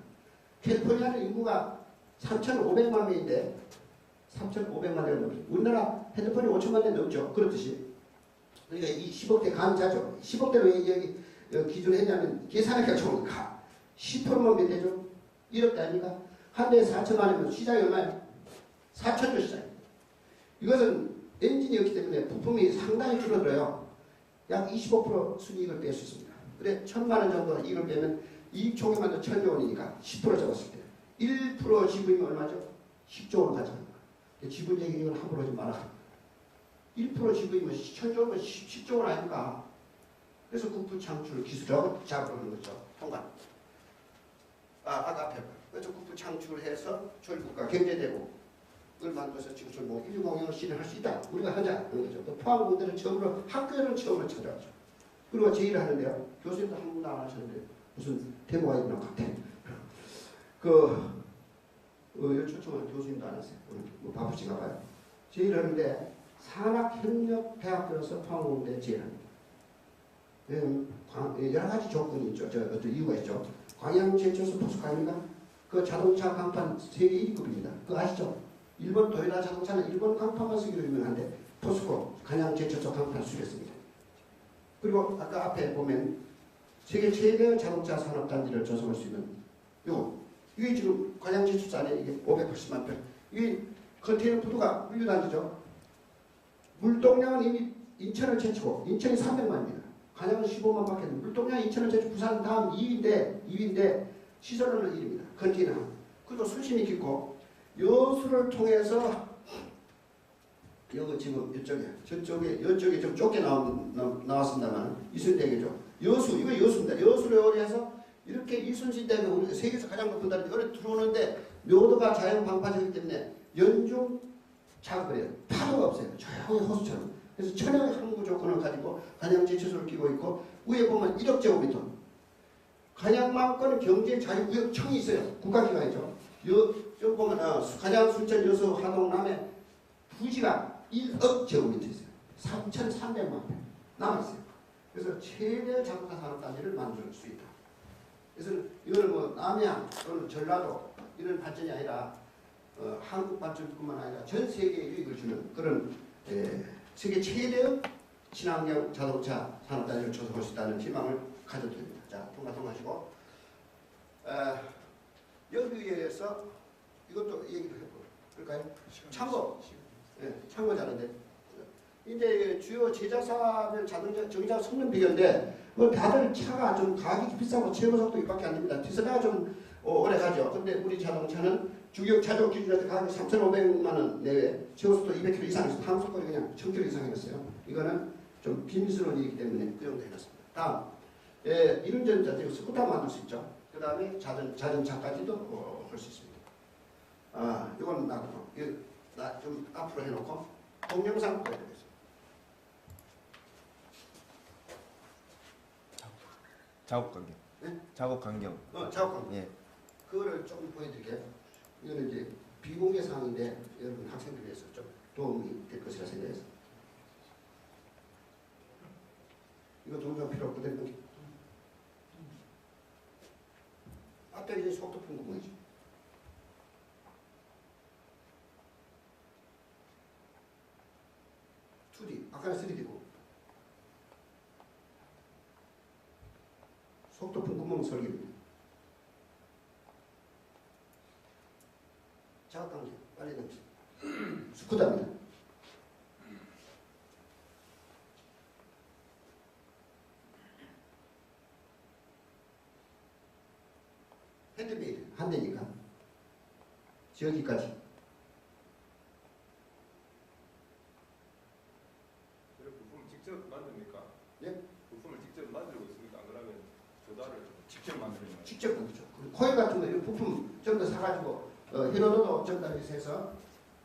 캘리포니아는 인구가 3,500만 명인데 3,500만 대가 넘습니다. 우리나라 핸드폰이 5천만 대 넘죠. 그렇듯이. 그러니까 이 10억대 감자죠. 10억대로 여기 기준을 했냐면 계산하기가 좋으니까 10%면 몇 대죠? 1억대 아닙니까? 한 대에 4천만 원이면 시장이 얼마예요? 4천조 시장입니다. 이것은 엔진이었기 때문에 부품이 상당히 줄어들어요. 약 25% 순이익을 뺄 수 있습니다. 그래 1,000만 원 정도 이익을 빼면 이익 총액만 1,000조 원이니까 10% 적었을 때 1% 지분이면 얼마죠? 10조 원 가져갑니다. 지분 얘기는 함부로 하지 마라. 1% 지분이면 1,000조 원이면 10조 원 아닙니까? 그래서 국부 창출 기술력을 잡으려는 거죠. 통관. 아까 앞에 그래서 국부 창출해서 조립국가 경제대국을 만들어서 지금 뭐 120을 실현할 수 있다. 우리가 하자는 거죠. 또 포항공대를 처음으로 학교를 처음으로 찾아왔죠. 그리고 제의를 하는데요. 교수님도 한 분도 안 하셨는데 무슨 대모가 있는 것 같아. 초청한 교수님도 안 하세요. 뭐 바쁘신가 봐요. 제의를 하는데 산학협력대학교에서 포항공대에 제의를 합니다. 여러 가지 조건이 있죠. 어떤 이유가 있죠. 광양제철소 포스코 아닙니까? 그 자동차 강판 세계 1위급입니다. 그거 아시죠? 일본 도요타 자동차는 일본 강판만 쓰기로 유명한데 포스코 간양제철소 강판 수리했습니다. 그리고 아까 앞에 보면 세계 최대 자동차 산업단지를 조성할 수 있는 이게 지금 간양제철소 안에 이게 580만 평. 이게 컨테이너 부두가 물류단지죠. 물동량은 이미 인천을 제치고 인천이 300만입니다. 간양은 15만밖에 안 돼. 물동량 인천을 제치고 부산 다음 2위인데 시설로는 1위입니다. 컨테이너. 그리고 수심이 깊고 여수를 통해서 여기 지금 이쪽에 좀 좁게 나왔습니다만 이순대교죠. 여수 이거 여수입니다. 여수를 어리해서 이렇게 이순신대가 우리 세계에서 가장 높은 다리 어리 들어오는데 묘도가 자연 방파제이기 때문에 연중 작업을 해요. 파도가 없어요. 조용히 호수처럼. 그래서 천연 항구 조건을 가지고 간양제철소를 끼고 있고 위에 보면 1억 제곱미터. 간양만권 경제 자유구역청이 있어요. 국가기관이죠. 여기 보면 간양 순천 여수 하동남에 부지가 1억 제곱미터 있어요. 3,300만 평 남아있어요. 그래서 최대 자동차 산업단지를 만들 수 있다. 그래서 이거는 뭐 남해안 또는 전라도 이런 발전이 아니라 한국 발전뿐만 아니라 전 세계에 유익을 주는 그런 세계 최대의 친환경 자동차 산업단지를 조성할 수 있다는 희망을 가져도 됩니다. 자, 통과하시고 여기에서 이것도 얘기도 해보고 그럴까요? 참고 참고 잘하는데 이제 주요 제작사별 자동차 정의자 성능 비교인데 뭐 다들 차가 좀 가격이 비싸고 최고 속도 이밖에 안 됩니다. 디젤차가 좀 오래 가죠. 근데 우리 자동차는 주요 차종 기준에서 가격이 3,500만 원 내외, 최고 속도 200km 이상 있어요. 항속거리 그냥 1,000km 이상 해놨어요. 이거는 좀 비밀스러운 일이기 때문에 그 정도 해놨습니다. 다음, 이륜전자 스쿠터 만들 수 있죠. 그 다음에 자전차까지도 할 수 있습니다. 이건 놔두고, 좀 앞으로 해놓고 동영상 보여드리겠습니다. 작업 간격. 네? 작업 간격. 작업 예. 그거를 조금 보여드릴게요. 이거는 이제 비공개 사항인데 여러분 학생들 위해서 좀 도움이 될 것이라 생각해서. 이거 동영상 필요 없고 되는 앞에 이제 속도 푼 구멍이죠. 아까는 3D고 속도 푼 구멍 설계입니다. 작업 단계 빨리 넘치. 스쿠다입니다. 핸드메이드 한 대니까 여기까지. 부품 직접 만듭니까? 예? 부품을 직접 만들고 있습니까? 안 그러면 조달을 직접 만드는 거예요? 직접 만들죠. 코일 같은 거 이런 부품 좀 더 사가지고 히로노도 좀 더 해서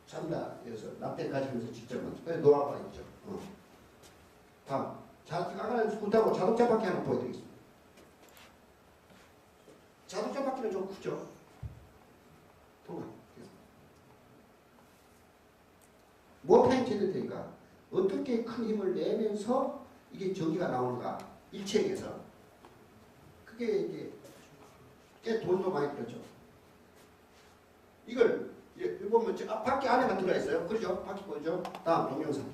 전부 다 해서 납땜까지 하면서 직접 만들죠. 그래서 노하우가 있죠. 다음 아까는 스쿠터하고 자동차 바퀴 하나 보여드리겠습니다. 자동차 바퀴는 좀 크죠. 통과. 뭐 페인트를 되니까 어떻게 큰 힘을 내면서 이게 전기가 나오는가 일체에서 그게 이제 꽤 돈도 많이 들었죠. 이걸 보면 바퀴 안에만 들어가 있어요. 그렇죠? 바퀴 보이죠? 다음 동영상.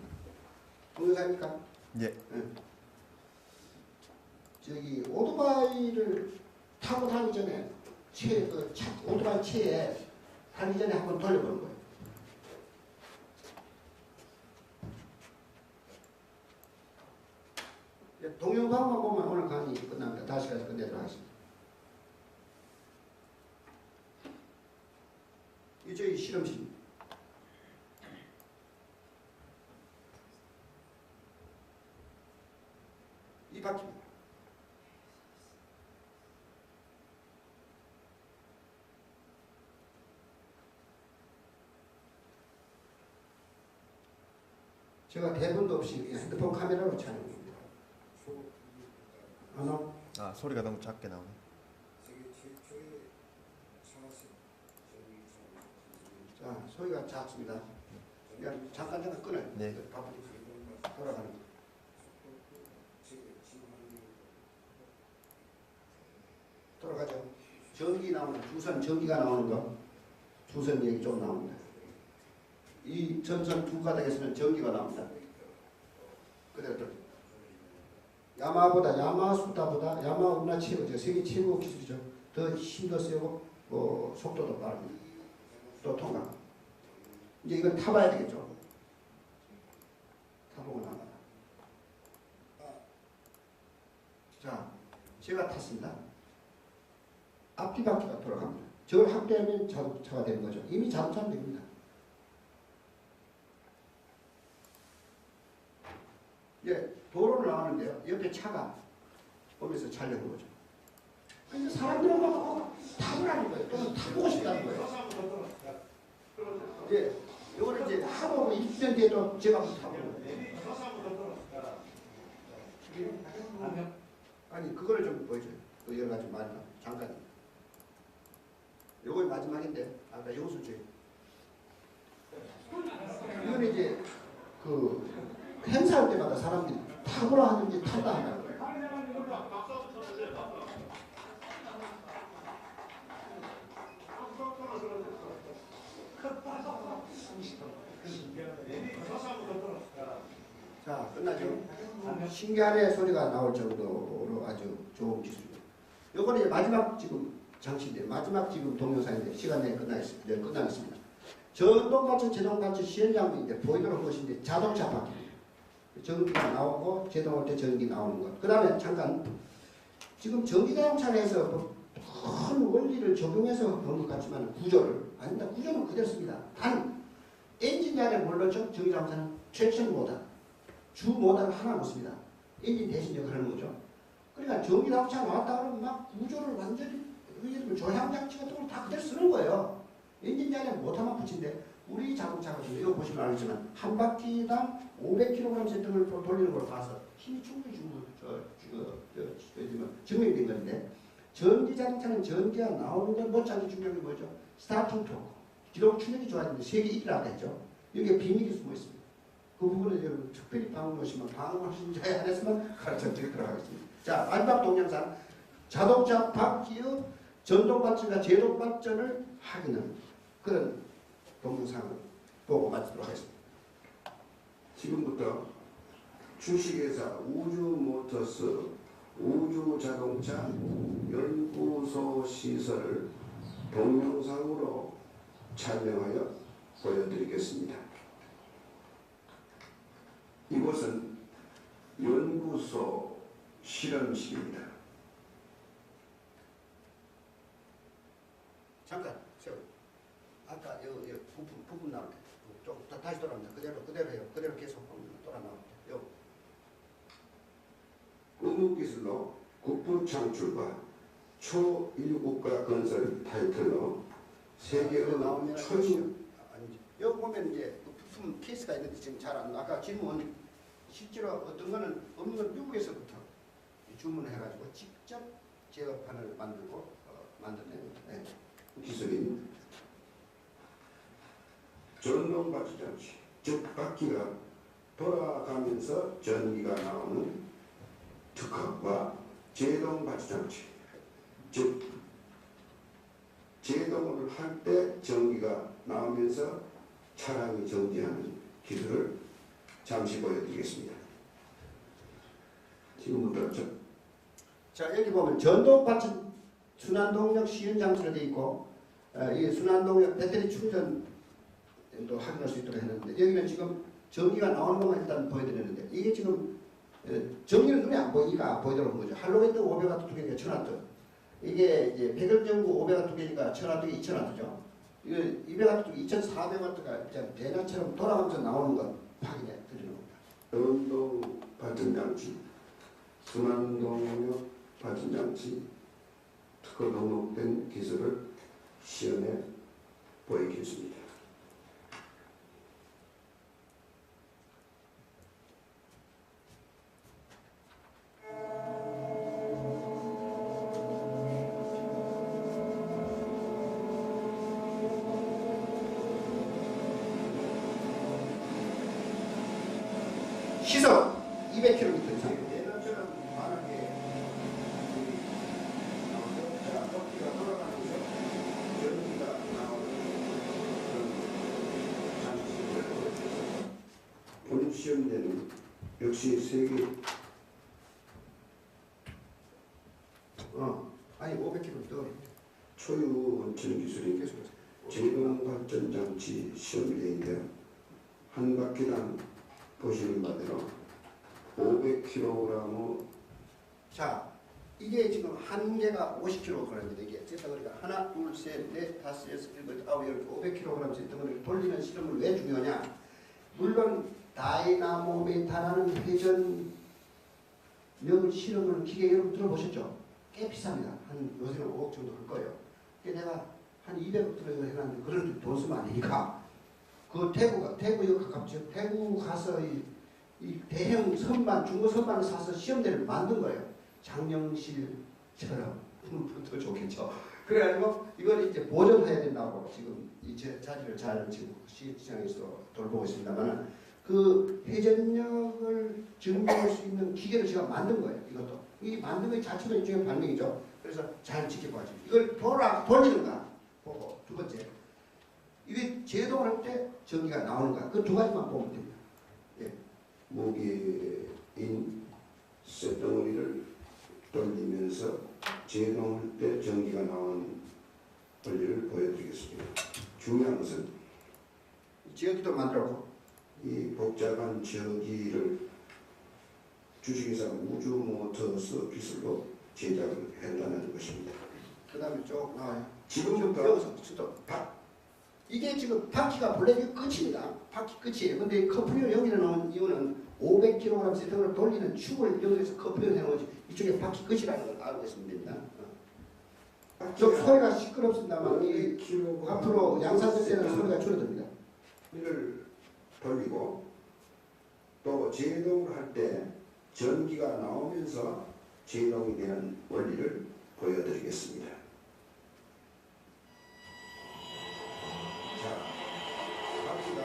동영상입니까? 예. 네. 저기 오토바이를 타고 다니기 전에 오토바이 체에 타기 전에 한번 돌려보는 거예요. 동영상만 보면 오늘 강의 끝납니다. 다시 가서 끝내도록 하겠습니다. 이 저희 실험실. 이 바퀴입니다. 제가 대본도 없이 핸드폰 카메라로 촬영합니다. 소리가 너무 작게 나오네. 자, 소리가 작습니다. 그냥 잠깐 끊어요. 네. 돌아가는 거. 돌아가죠. 전기 나오는 주선 전기가 나오는 거. 주선 얘기 좀 나옵니다. 이 전선 두 가닥에서는 전기가 나옵니다. 그대로 야마수다보다 야마우나 최고, 세계 최고 기술이죠. 더 힘도 세고 속도도 빠릅니다. 또 통과. 이제 이건 타봐야 되겠죠. 타보고 나가다. 자, 제가 탔습니다. 앞뒤 바퀴가 돌아갑니다. 저걸 확대하면 자동차가 되는 거죠. 이미 자동차는 됩니다. 이제 도로를 나가는데요. 옆에 차가 오면서 촬영한 거죠. 근데 사람들은 막 타보라는 거예요. 또는 타보고 싶다는 거예요. 예, 이거는 이제 하고 1년 뒤에도 제가 한번 타보는 거예요. 아니, 그거를 좀 보여줘요. 그 여러 가지 마지막, 잠깐. 요거 마지막인데, 아까 영수증. 이거는 이제 그 행사할 때마다 사람들이 타보라 하는지 탄다 한다는 거예요. 자, 끝나죠? 신기하네 소리가 나올 정도로 아주 좋은 기술입니다. 요거는 이제 마지막 지금 장치인데, 마지막 지금 동영상인데, 시간 내에 끝나겠습니다. 전동받침, 제동받침 시연장비인데, 보이도록 것인데, 자동차 바퀴. 전기가 나오고, 제동할 때 전기 나오는 것. 그 다음에 잠깐, 지금 전기자동차를 해서 큰 원리를 적용해서 본 것 같지만, 구조를, 아닙니다. 구조는 그대로 씁니다. 단, 엔진 안에 물론죠, 전기자동차는 트랙션 모터. 주 모터를 하나 놓습니다. 엔진 대신 역할을 하는 거죠. 그러니까 전기자동차 나왔다 그러면 막 구조를 완전히 예를 들면 조향장치 같은 걸 다 그대로 쓰는 거예요. 엔진 안에 모터만 붙인데 우리 자동차가 지금 이거 보시면 알겠지만 한 바퀴당 500kg 등을 돌리는 걸 봐서 힘이 충분히 증명된 건데 전기자동차는 전기가 나오는 건 못지않게 중요한 게 뭐죠? 스타팅 토크. 기록 출력이 좋아지는데 세계 1위라고 했죠. 여기에 비밀이 숨어 있습니다. 그 부분을 여러분 특별히 방문 오시면 방문하신 자에 한해서만 가르쳐 드리도록 하겠습니다. 자, 마지막 동영상. 자동차 바퀴의 전동발전과 제동발전을 확인하는 그런 동영상을 보고 마치도록 하겠습니다. 지금부터 주식회사 우주모터스 우주자동차 연구소 시설을 동영상으로 촬영하여 보여드리겠습니다. 이곳은 연구소 실험실입니다. 잠깐 세워. 아까 여기 부분 나올 때 좀 다시 돌아옵니다. 그대로 해요. 그대로 계속 돌아 나올 때. 요. 의무기술로 국부 창출과 초인국가 건설 타이틀로 세계의 나오면 초인 아니지. 여기 보면 이제 그 부품 케이스가 있는데 지금 잘 안. 아까 질문 실제로 어떤 거는 없는 건 미국에서부터 주문을 해가지고 직접 제어판을 만들고 만들어낸 네. 기술인 전동발전장치, 즉 바퀴가 돌아가면서 전기가 나오는 특허와 제동발전장치, 즉 제동을 할 때 전기가 나오면서 차량이 정지하는 기술을 잠시 보여드리겠습니다. 지금부터 자, 여기 보면 전동발전 순환동력 시연장치로 되어 있고 이 순환동력 배터리 충전도 확인할 수 있도록 했는데 여기는 지금 전기가 나오는 것만 일단 보여드렸는데 이게 지금 전기는 눈에 안 보이니까 보이도록 한 거죠. 할로겐드 500W 두 개니까 1000W. 이게 이제 백열전구 500W 두 개니까 1000W, 2000W죠. 이거 200W, 2400W가 대낮처럼 돌아가면서 나오는 건 확인해 드리는 겁니다. 전동 발전장치, 순환동력 발전장치 특허 등록된 기술을 시연해 보이겠습니다. 시속 200km 이상. 예전처럼 만약에 바퀴가 돌아가면서 전기가 나오는 그런 장치를 본인 시험되는 역시 세계 아니 500km 더 초유 원천 기술인 제동 발전 장치 시험대인데요. 한 바퀴당 보시는 바대로 500kg. 자, 이게 지금 한 개가 50kg입니다. 이게 덩어리가 하나, 둘, 셋, 넷, 다섯, 여섯, 일곱, 아홉, 열, 500kg 덩어리를 돌리는 실험을 왜 중요하냐? 물론 다이나모메타라는 회전력 실험을 기계 여러분 들어보셨죠? 꽤 비쌉니다. 한 요새는 5억 정도 할 거예요. 근데 내가 한 200억 들어서 해놨는데 그런 돈 쓰면 안 되니까 그 태구 이거 가깝죠. 태구 가서 이 대형 선반, 중고 선반을 사서 시험대를 만든 거예요. 장영실처럼 더 좋겠죠. 그래가지고 이걸 이제 보존해야 된다고 지금 이 자리를 잘 지금 시장에서 돌보고 있습니다만은 그 회전력을 증명할 수 있는 기계를 제가 만든 거예요. 이것도 이 만든 것 자체가 일종의 발명이죠. 그래서 잘 지켜봐야죠. 이걸 돌리는가 보고 두 번째 이게 제동을 할 때 전기가 나오는가 그 두 가지만 보면 됩니다. 예. 무게인 쇳덩어리를 돌리면서 제동할 때 전기가 나오는 원리를 보여드리겠습니다. 중요한 것은 지역기도 만들었고 이 복잡한 저기를 주식회사 우주모터스 기술로 제작을 한다는 것입니다. 그 다음에 쭉 나와요. 지금부터 여기서 스톱. 이게 지금 바퀴가 본래 이게 끝입니다. 바퀴 끝이에요. 근데 커플링을 여기다 놓은 이유는 500kg 세팅을 돌리는 축을 여기서 커플링을 해놓은 거지. 이쪽에 바퀴 끝이라는 걸 알고 있으면 됩니다. 좀 소리가 시끄럽습니다만 이 앞으로 양산될 때는 소리가 줄어듭니다. 이를 돌리고 또 제동을 할 때 전기가 나오면서 제동이 되는 원리를 보여드리겠습니다. 자, 갑시다.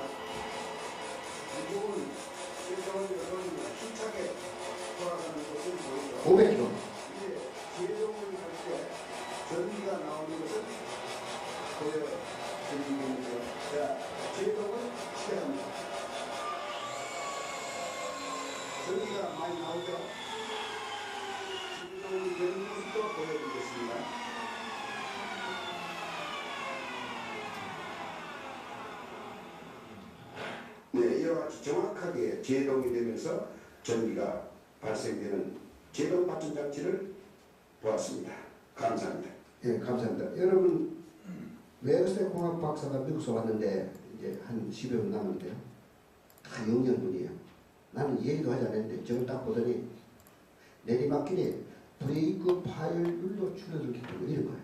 이 부분 제동을 힘차게 돌아가는 것을 보이죠. 500kg. 이제 제동을 할 때 전기가 나오는 것을 보여드리겠는데요. 자, 제동을 시작합니다. 전기가 많이 나오죠. 제동이 되는 모습도 보여드리겠습니다. 네, 이와 같이 정확하게 제동이 되면서 전기가 발생되는 제동 발전 장치를 보았습니다. 감사합니다. 예, 감사합니다. 여러분 웨르스테 공학 박사가 미국에서 왔는데 이제 한 10여 분 남았는데요. 다 영년분이에요. 나는 얘기도 하지 않았는데 저걸 딱 보더니 내리막길에 브레이크 파열율도 줄어들기 때문에 이런 거예요.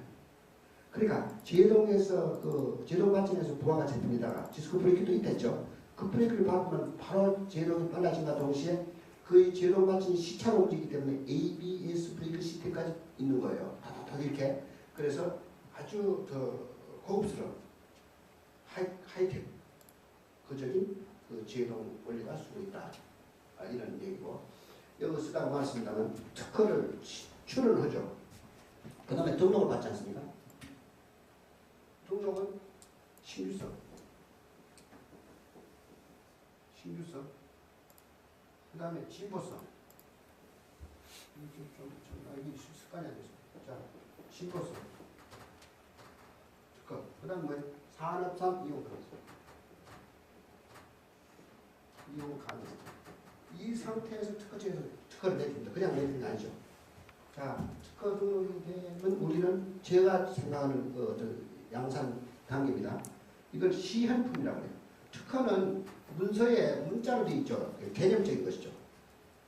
그러니까 제동에서 그 제동 발전에서 부하가 제품이다가 디스크 브레이크도 있댔죠. 그 브레이크를 밟으면 바로 제동이 빨라진과 동시에 그 제동 발전이 시차로 움직이기 때문에 ABS 브레이크 시스템까지 있는 거예요. 다 이렇게. 그래서 아주 더 고급스러운 하이텍 그적인 그 제동 원리가 쓰고 있다. 이런 얘기고 여기 쓰다가 말했습니다만 특허를 출원하죠. 그 다음에 등록을 받지 않습니까? 등록은 신규서 그 다음에 진보성 이게 습관이 안 됐어요. 자, 진보성 특허 그 다음 뭐예요? 산업상 이용 가능성 이 상태에서 특허를 내줍니다. 그냥 내주는 게 아니죠. 자, 특허 등록이 되면 우리는 제가 생각하는 그 어떤 양산 단계입니다. 이걸 시현품이라고 해요. 특허는 문서에 문자로 되어 있죠. 개념적인 것이죠.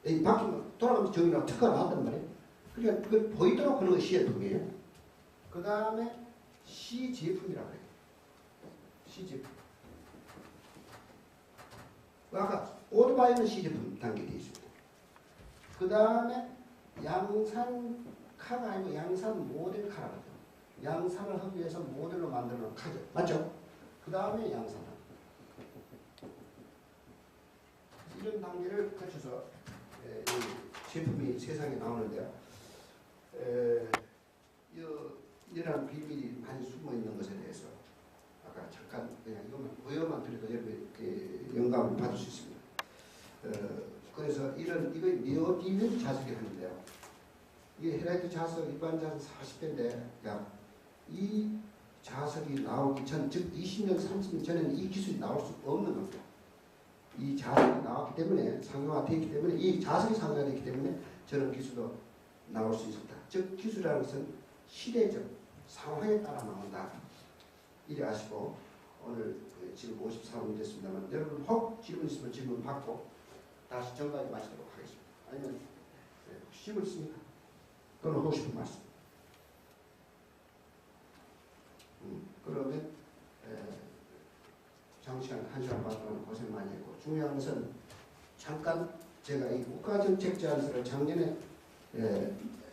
이 바뀌면 돌아가면서 저기가 특허가 나왔단 말이에요. 그러니까 그걸 보이도록 하는 것이 시현품이에요. 그 다음에 시제품이라고 해요. 시제품. 아까 오토바이는 시제품 단계에 되어 있습니다. 그 다음에 양산카가 아니고 양산 모델카라고 하죠. 양산을 하기 위해서 모델로 만들어 놓은 카죠. 맞죠? 그 다음에 양산화. 이런 단계를 거쳐서 이 제품이 세상에 나오는데요. 이러한 비밀이 많이 숨어 있는 것에 대해서 아까 잠깐 그냥 이것만 보여만 드려도 여러분이 영감을 받을 수 있습니다. 그래서 이거 니오디뮴 자석이 하는데요. 이게 헤라이트 자석 일반 자석 40배인데 이 자석이 나오기 전, 즉 20년, 30년 전에는 이 기술이 나올 수 없는 겁니다. 이 자석이 나왔기 때문에 상용화되어 있기 때문에 이 자석이 상용화되기 때문에 저런 기술도 나올 수 있습니다. 즉 기술이라는 것은 시대적 상황에 따라 나온다. 이래 아시고 오늘 지금 54분 됐습니다만 여러분 혹 질문 있으면 질문 받고 다시 정답에 마치도록 하겠습니다. 아니면 혹시 질문 있습니까? 또는 하고 싶은 말씀. 그러면 장시간 1시간 반 동안 고생 많이 했고 중요한 것은 잠깐 제가 이 국가정책 제안서를 작년에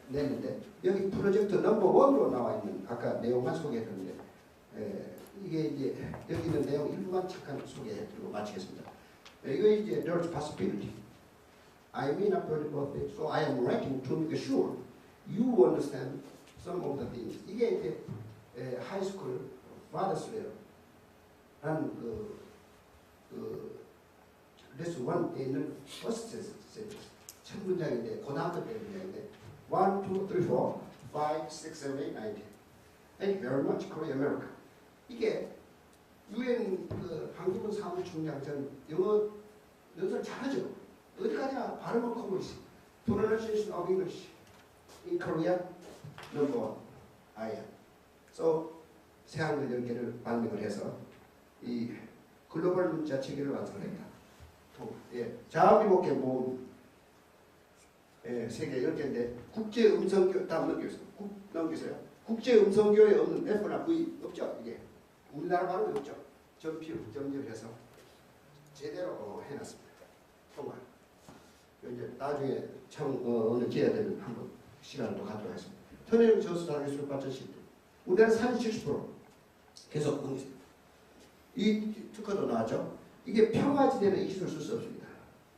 냈는데 여기 프로젝트 넘버 1으로 나와 있는 아까 내용만 소개했는데 이게 이제 여기 있는 내용 일부만 잠깐 소개해드리고 마치겠습니다. 이거 이제 there's possibility. I may not be about it, so I am writing to make sure you understand some of the things. 이게 이제 하이스쿨 파더스웨어라는 레슨 1에 있는 first sentence 첫 문장인데 고등학교 때 문장인데 1, 2, 3, 4, 5, 6, 7, 8, 9, 10. Thank you very much, Korea America. 이게 UN 한국은 사무총장 전 영어 연설 잘하죠. 어디까지나 발음은 커버리시. Pronunciation of English in Korea number 1. I am. So 새한글 10개를 발명을 해서 이 글로벌 문자 체계를 완성했다. 자아비복계 모음 세계 10개인데 국제 음성교 다 넘기세요. 국제 음성교에 없는 F나 V 없죠. 이게 우리나라 발음이 없죠. 점필 점절해서 제대로 해놨습니다. 정말 이제 나중에 참 어느 기회가 되면 한번 시간을 또 갖도록 하겠습니다. 터널 저수단기술 발전 시스템 우리나라 30-70% 계속 넘기세요. 이 특허도 나왔죠. 이게 평화지대는 이 기술을 쓸 수 없습니다.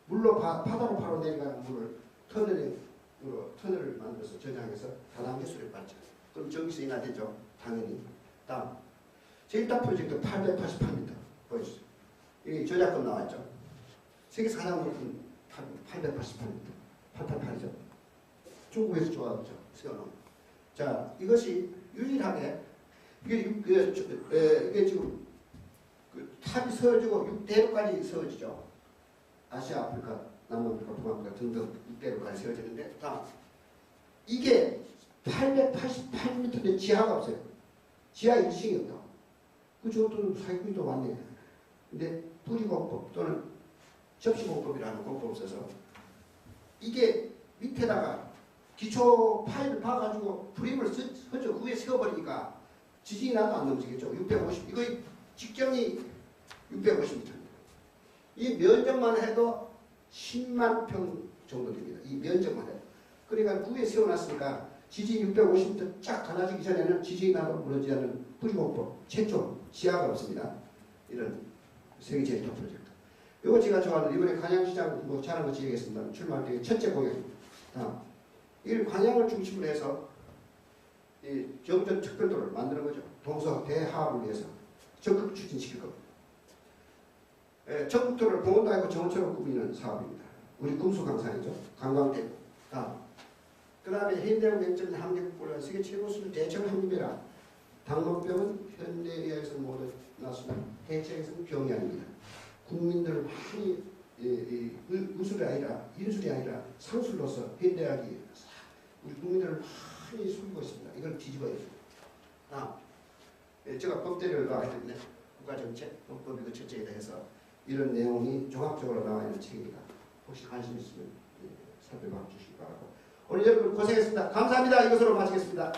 물로 바다로 바로 내려가는 물을 터널을 만들어서 저장해서 다단계 수력 발전. 그럼 전기세 인하되죠. 당연히. 다음 제1단 프로젝트 888m 보여주세요. 여기 저작권 나왔죠. 세계 가장 높은 888m 888이죠. 중국에서 좋아하죠. 세워놓은. 자 이것이 유일하게 이게 지금 탑이 세워지고 6대로까지 세워지죠. 아시아, 아프리카, 남아프리카, 북아프리카 등등 6대로까지 세워지는데 다음 이게 888m인데 지하가 없어요. 지하 1층이 없다. 저것도 사기꾼도 왔네. 근데 뿌리공법 또는 접시공법이라는 공법을 써서 이게 밑에다가 기초 파일을 봐가지고 프레임을 서죠. 위에 세워버리니까 지진이 나도 안 넘치겠죠. 650. 이거 직경이 650m입니다. 이 면적만 해도 10만 평 정도 됩니다. 이 면적만 해도. 그러니까 위에 세워놨으니까 지진 650m 쫙 가나지기 전에는 지진이 나도 무너지지 않는 뿌리공법 최초 지하가 없습니다. 이런 세계 제일 톱 프로젝트. 이거 제가 좋아하는 이번에 관양시장 뭐 잘한 거 지으겠습니다. 출마할 때 첫째 공약입니다. 이 관양을 중심으로 해서 이 경전 특별도를 만드는 거죠. 동서 대화합을 위해서 적극 추진시킬 겁니다. 전국도를 공원도 아니고 정원처럼 꾸미는 사업입니다. 우리 금수강산이죠. 관광대. 그 다음에 현대형 맥주는 한국보다 세계 최고 수준 대청 한림이라 당뇨병은 현대의학에서 모두 나왔으면 대체에서는 병이 아닙니다. 국민들을 많이 우술이 아니라 인술이 아니라 상술로서 현대의학이 우리 국민들을 많이 속이고 있습니다. 이걸 뒤집어야 됩니다. 제가 법대를 나왔기 때문에 국가정책, 법법이 그 첫째에 대해서 이런 내용이 종합적으로 나와 있는 책입니다. 혹시 관심 있으면 살펴봐 주시기 바라고. 오늘 여러분 고생했습니다. 감사합니다. 이것으로 마치겠습니다.